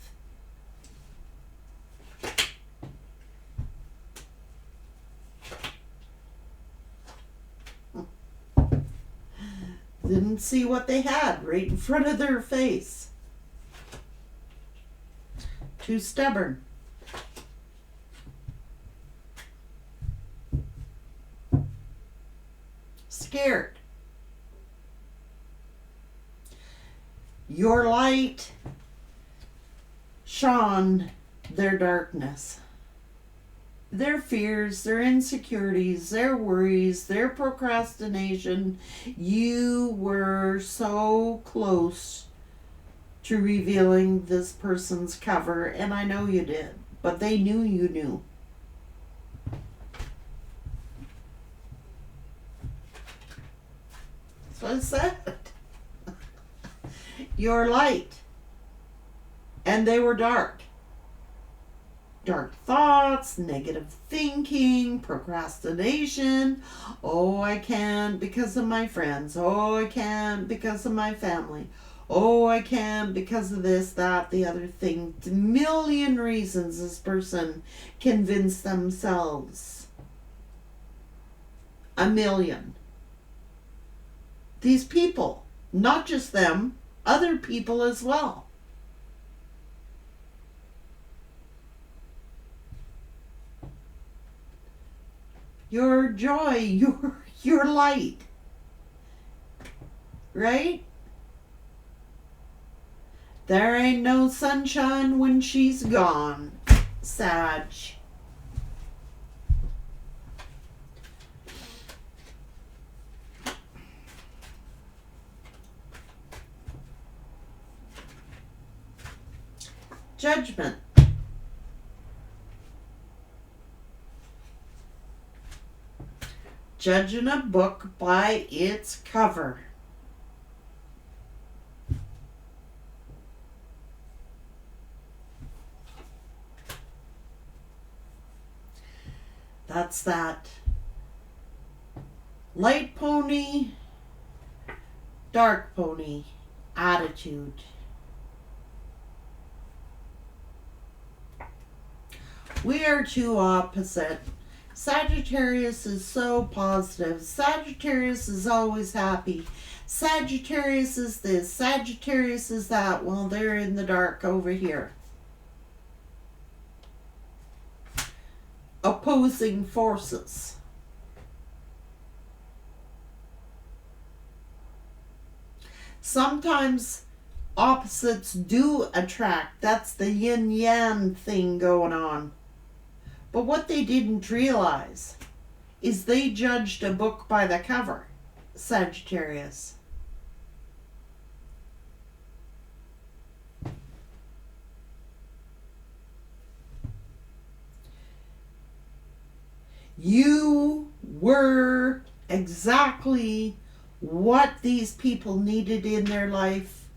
Didn't see what they had right in front of their face. Too stubborn. Scared. Your light shone their darkness. Their fears, their insecurities, their worries, their procrastination. You were so close to revealing this person's cover, and I know you did, but they knew you knew. That's what I said. Your light. And they were dark. Dark thoughts, negative thinking, procrastination. Oh, I can't because of my friends. Oh, I can't because of my family. Oh, I can't because of this, that, the other thing. A million reasons this person convinced themselves. A million. these people, not just them, other people as well. Your joy, your light, right? There ain't no sunshine when she's gone, Sag. Judgment. Judging a book by its cover. That's that light pony, dark pony attitude. We are too opposite. Sagittarius is so positive. Sagittarius is always happy. Sagittarius is this. Sagittarius is that. Well, they're in the dark over here. Opposing forces. Sometimes opposites do attract. That's the yin-yang thing going on. But what they didn't realize is they judged a book by the cover, Sagittarius. You were exactly what these people needed in their life,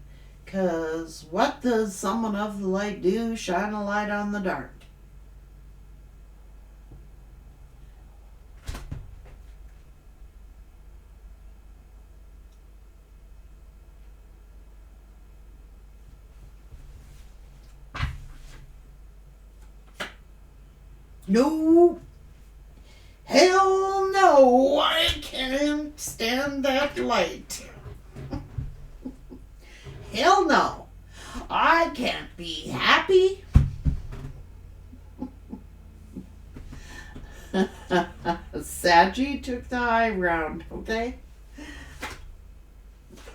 because what does someone of the light do? Shine a light on the dark. No, hell no, I can't stand that light. Hell no, I can't be happy. Saggy took the high ground, okay?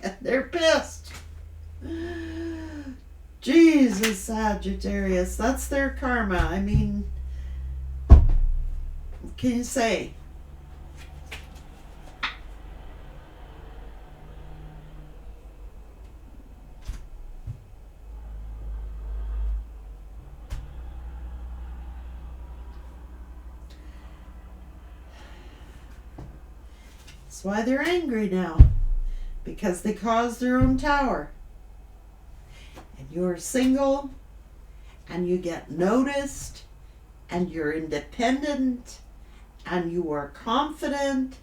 And they're pissed. Jesus, Sagittarius, that's their karma. I mean, what can you say? That's why they're angry now. Because they caused their own tower. And you're single, and you get noticed, and you're independent, and you are confident,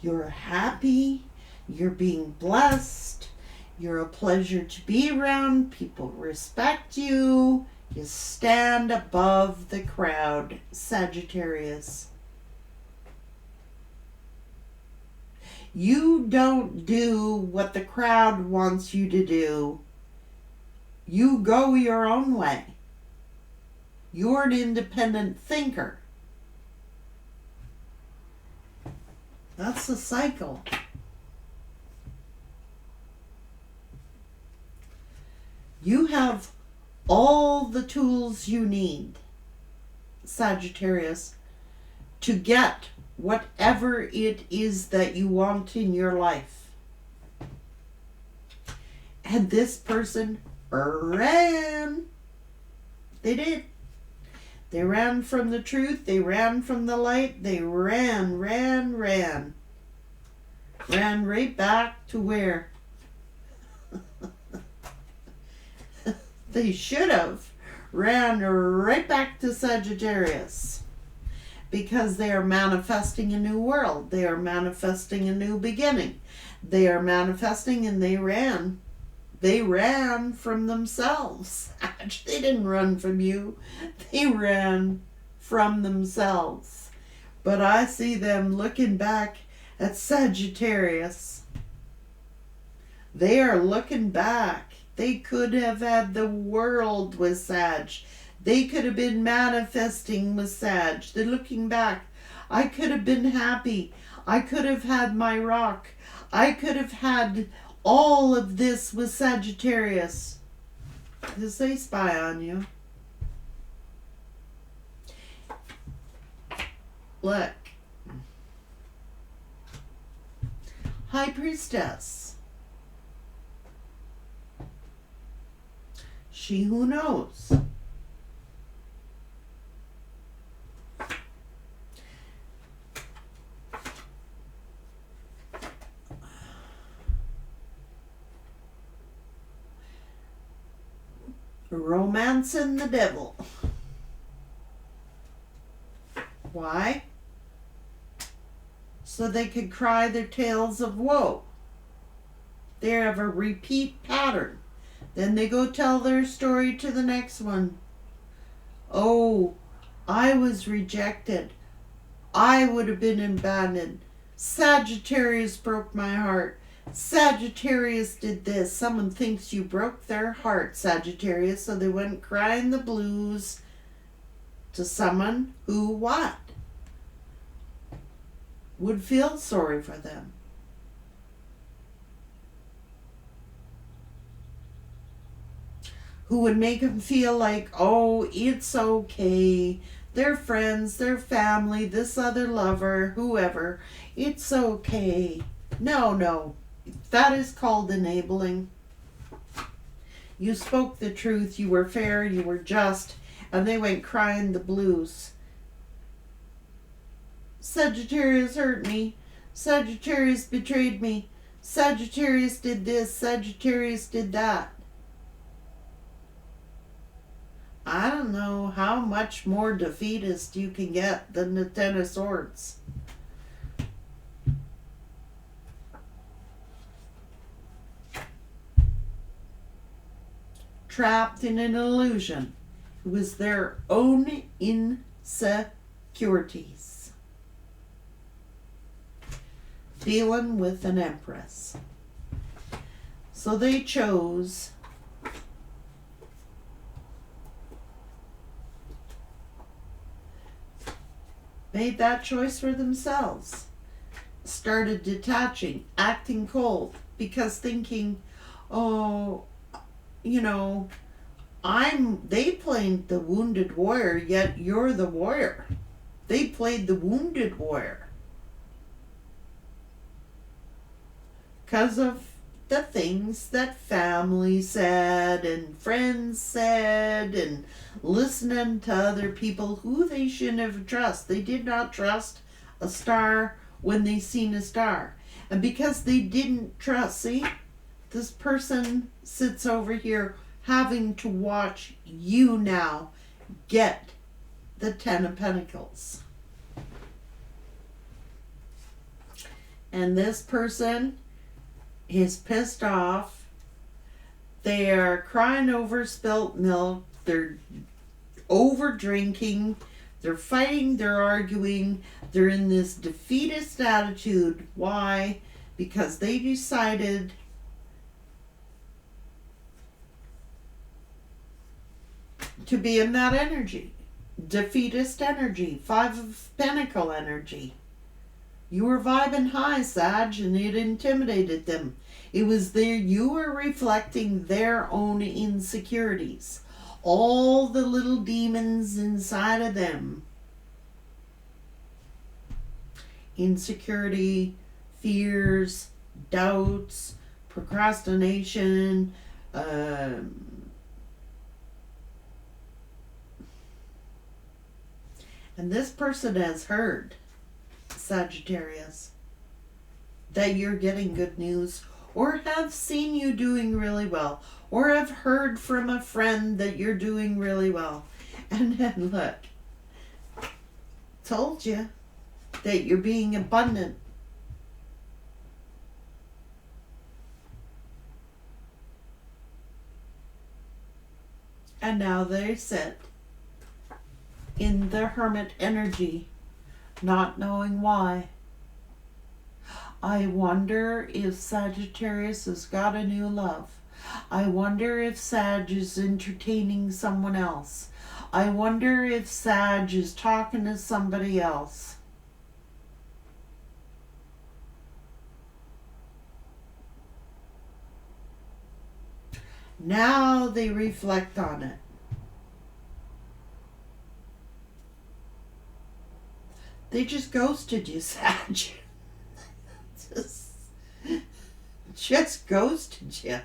you're happy, you're being blessed, you're a pleasure to be around, people respect you, you stand above the crowd, Sagittarius. You don't do what the crowd wants you to do. You go your own way. You're an independent thinker. That's the cycle. You have all the tools you need, Sagittarius, to get whatever it is that you want in your life. And this person ran. They did. They ran from the truth. They ran from the light. They ran. Ran right back to where they should have. Ran right back to Sagittarius. Because they are manifesting a new world. They are manifesting a new beginning. They are manifesting, and they ran. They ran from themselves. They didn't run from you. They ran from themselves. But I see them looking back at Sagittarius They are looking back. They could have had the world with Sag. They could have been manifesting with Sag. They're looking back. I could have been happy. I could have had my rock. I could have had all of this with Sagittarius. Because they spy on you. Look. High Priestess. She who knows. Romancing the devil. Why? So they could cry their tales of woe. They have a repeat pattern. Then they go tell their story to the next one. Oh, I was rejected. I would have been abandoned. Sagittarius broke my heart. Sagittarius did this. Someone thinks you broke their heart, Sagittarius, so they went crying the blues to someone who what? Would feel sorry for them. Who would make them feel like, oh, it's okay. They're friends, they're family, this other lover, whoever. It's okay. No. That is called enabling. You spoke the truth, you were fair, you were just, and they went crying the blues. Sagittarius hurt me. Sagittarius betrayed me. Sagittarius did this. Sagittarius did that. I don't know how much more defeatist you can get than the Ten of Swords. Trapped in an illusion. It was their own insecurities. Dealing with an empress. So they chose made that choice for themselves. Started detaching, acting cold, because thinking, oh, they played the wounded warrior, yet you're the warrior. They played the wounded warrior. Because of the things that family said and friends said and listening to other people who they shouldn't have trusted. They did not trust a star when they seen a star. And because they didn't trust, see, this person sits over here having to watch you now get the Ten of Pentacles. And this person is pissed off. They are crying over spilt milk. They're over drinking. They're fighting. They're arguing. They're in this defeatist attitude. Why? Because they decided to be in that energy. Defeatist energy. Five of Pentacle energy. You were vibing high, Sag, and it intimidated them. It was there, you were reflecting their own insecurities. All the little demons inside of them. Insecurity, fears, doubts, procrastination, and this person has heard, Sagittarius, that you're getting good news, or have seen you doing really well, or have heard from a friend that you're doing really well. And then look, told you that you're being abundant. And now they sit in the hermit energy, not knowing why. I wonder if Sagittarius has got a new love. I wonder if Sag is entertaining someone else. I wonder if Sag is talking to somebody else. Now they reflect on it. They just ghosted you, Sag. just ghosted you.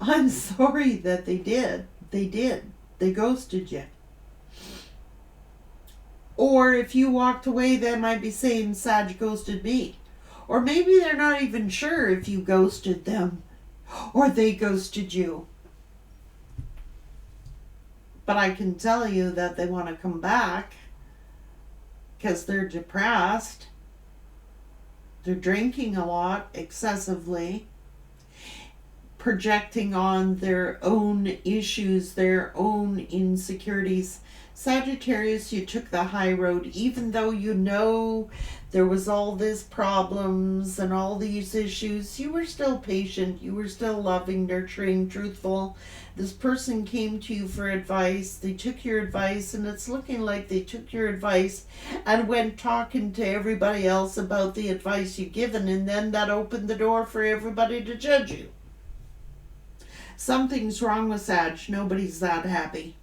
I'm sorry that they did. They did. They ghosted you. Or if you walked away, they might be saying Sag ghosted me. Or maybe they're not even sure if you ghosted them or they ghosted you. But I can tell you that they want to come back because they're depressed. They're drinking a lot, excessively, projecting on their own issues, their own insecurities. Sagittarius, you took the high road, even though you know there was all these problems and all these issues. You were still patient. You were still loving, nurturing, truthful. This person came to you for advice. They took your advice, and it's looking like they took your advice and went talking to everybody else about the advice you've given, and then that opened the door for everybody to judge you. Something's wrong with Sag. Nobody's that happy.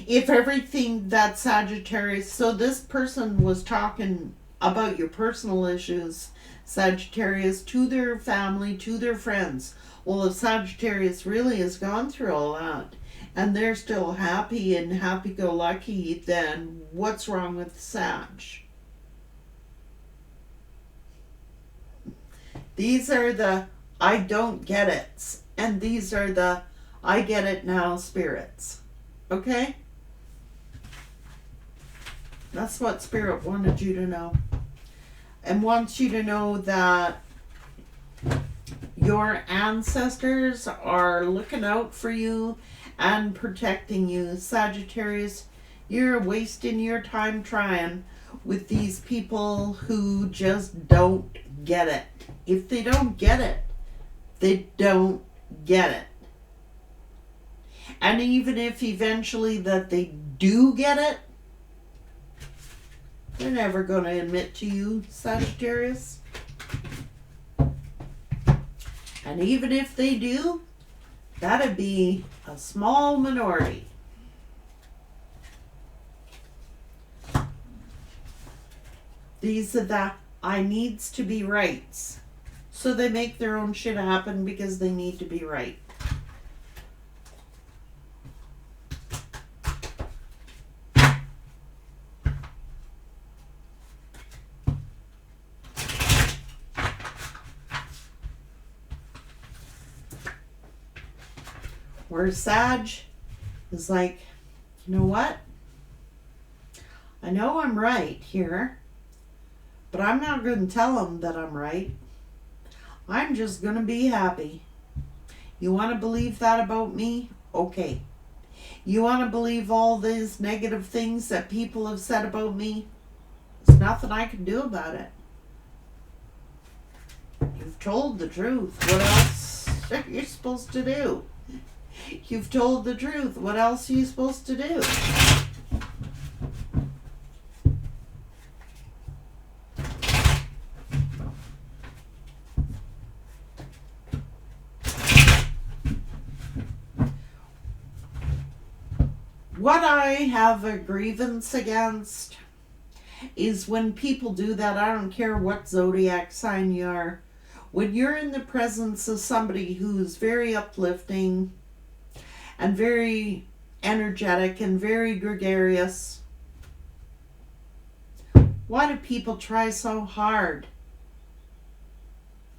If everything that Sagittarius, so this person was talking about your personal issues, Sagittarius, to their family, to their friends. Well, if Sagittarius really has gone through all that and they're still happy and happy-go-lucky, then what's wrong with Sag? These are the I don't get it, and these are the I get it now spirits. Okay? That's what Spirit wanted you to know. And wants you to know that your ancestors are looking out for you and protecting you. Sagittarius, you're wasting your time trying with these people who just don't get it. If they don't get it, they don't get it. And even if eventually that they do get it, they're never going to admit to you, Sagittarius. And even if they do, that'd be a small minority. These are the I needs to be rights. So they make their own shit happen because they need to be right. Where Sag is like, you know what? I know I'm right here, but I'm not going to tell them that I'm right. I'm just going to be happy. You want to believe that about me? Okay. You want to believe all these negative things that people have said about me? There's nothing I can do about it. You've told the truth. What else are you supposed to do? You've told the truth. What else are you supposed to do? What I have a grievance against is when people do that. I don't care what zodiac sign you are. When you're in the presence of somebody who's very uplifting and very energetic and very gregarious, why do people try so hard?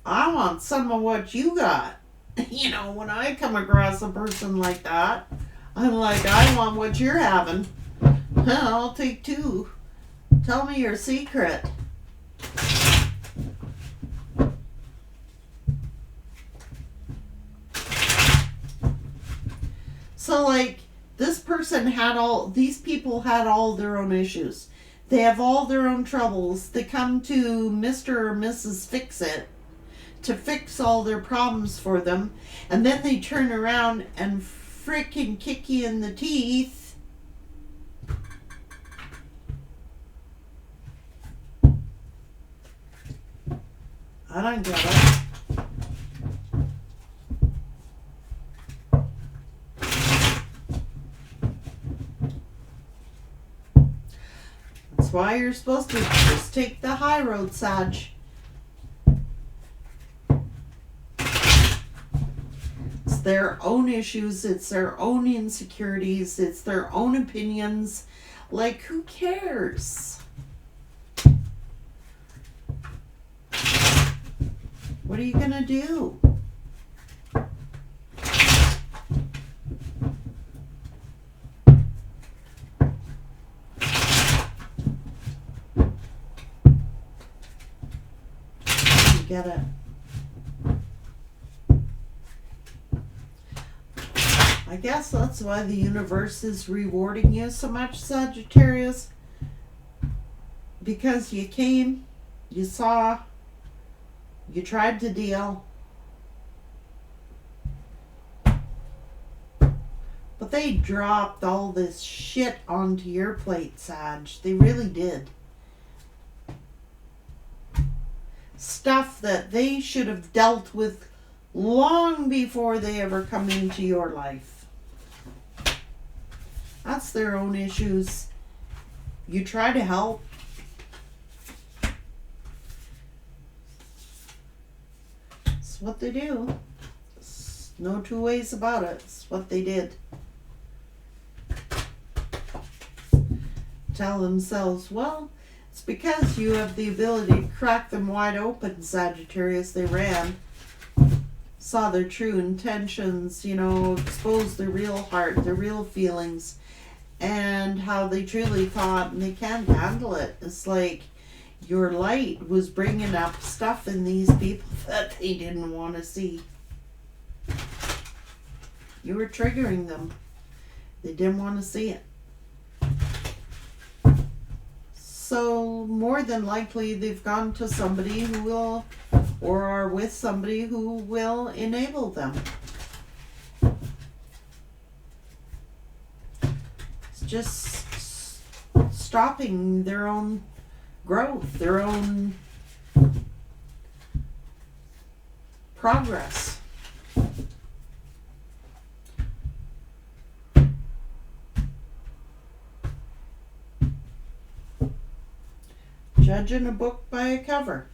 I want some of what you got. You know, when I come across a person like that, I'm like, I want what you're having. I'll take two. Tell me your secret. So like, this person had these people had all their own issues. They have all their own troubles. They come to Mr. or Mrs. Fix-It to fix all their problems for them. And then they turn around and freaking kick you in the teeth. I don't get it. That's why you're supposed to just take the high road, Sag. It's their own issues, it's their own insecurities, it's their own opinions. Like, who cares? What are you gonna do? Get it? I guess that's why the universe is rewarding you so much, Sagittarius. Because you came, you saw, you tried to deal. But they dropped all this shit onto your plate, Sag. They really did. Stuff that they should have dealt with long before they ever come into your life. That's their own issues. You try to help. It's what they do. There's no two ways about it. It's what they did. Tell themselves, well, it's because you have the ability to crack them wide open, Sagittarius. They ran, saw their true intentions, exposed their real heart, their real feelings, and how they truly thought, and they can't handle it. It's like your light was bringing up stuff in these people that they didn't want to see. You were triggering them. They didn't want to see it. So more than likely they've gone to somebody who will, or are with somebody who will enable them. It's just stopping their own growth, their own progress. Judging a book by a cover.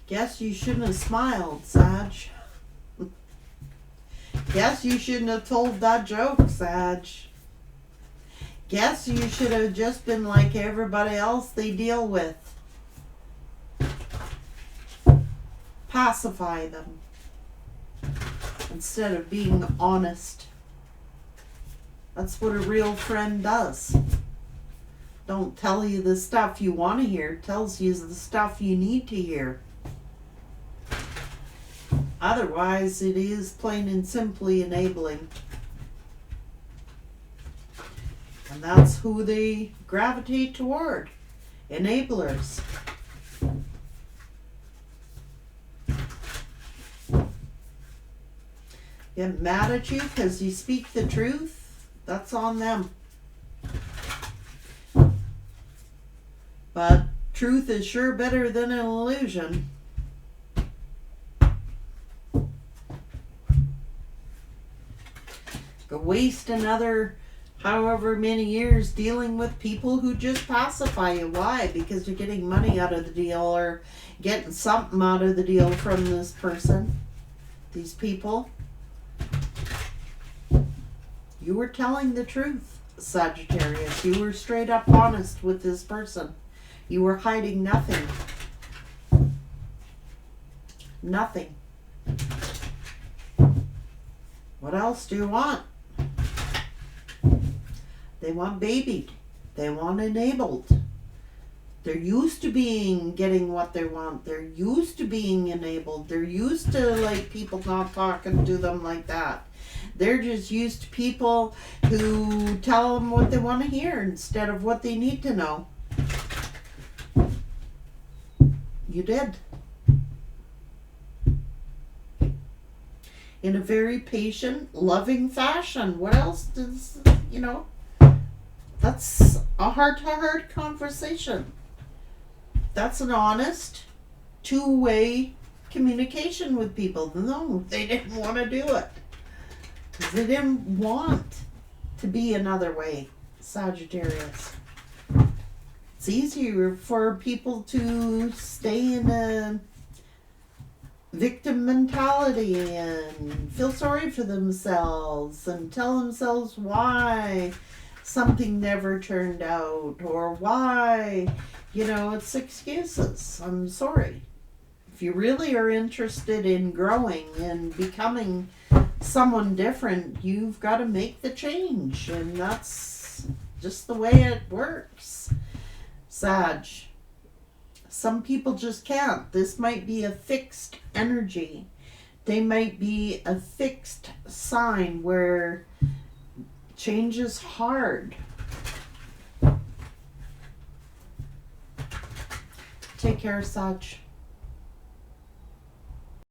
Guess you shouldn't have smiled, Sag. Guess you shouldn't have told that joke, Sag. Guess you should have just been like everybody else they deal with. Pacify them. Instead of being honest. That's what a real friend does. Don't tell you the stuff you want to hear. Tells you the stuff you need to hear. Otherwise, it is plain and simply enabling. And that's who they gravitate toward. Enablers. Get mad at you because you speak the truth, that's on them. But truth is sure better than an illusion. Go waste another however many years dealing with people who just pacify you. Why? Because you're getting money out of the deal or getting something out of the deal from this person, these people. You were telling the truth, Sagittarius. You were straight up honest with this person. You were hiding nothing. Nothing. What else do you want? They want babied. They want enabled. They're used to getting what they want. They're used to being enabled. They're used to like people not talking to them like that. They're just used to people who tell them what they want to hear instead of what they need to know. You did. In a very patient, loving fashion. What else does, that's a heart-to-heart conversation. That's an honest, two-way communication with people. No, they didn't want to do it. They didn't want to be another way, Sagittarius. It's easier for people to stay in a victim mentality and feel sorry for themselves and tell themselves why something never turned out or why, it's excuses. I'm sorry. If you really are interested in growing and becoming someone different, you've got to make the change, and that's just the way it works, Sag. Some people just can't. This might be a fixed energy. They might be a fixed sign where change is hard. Take care, Sag.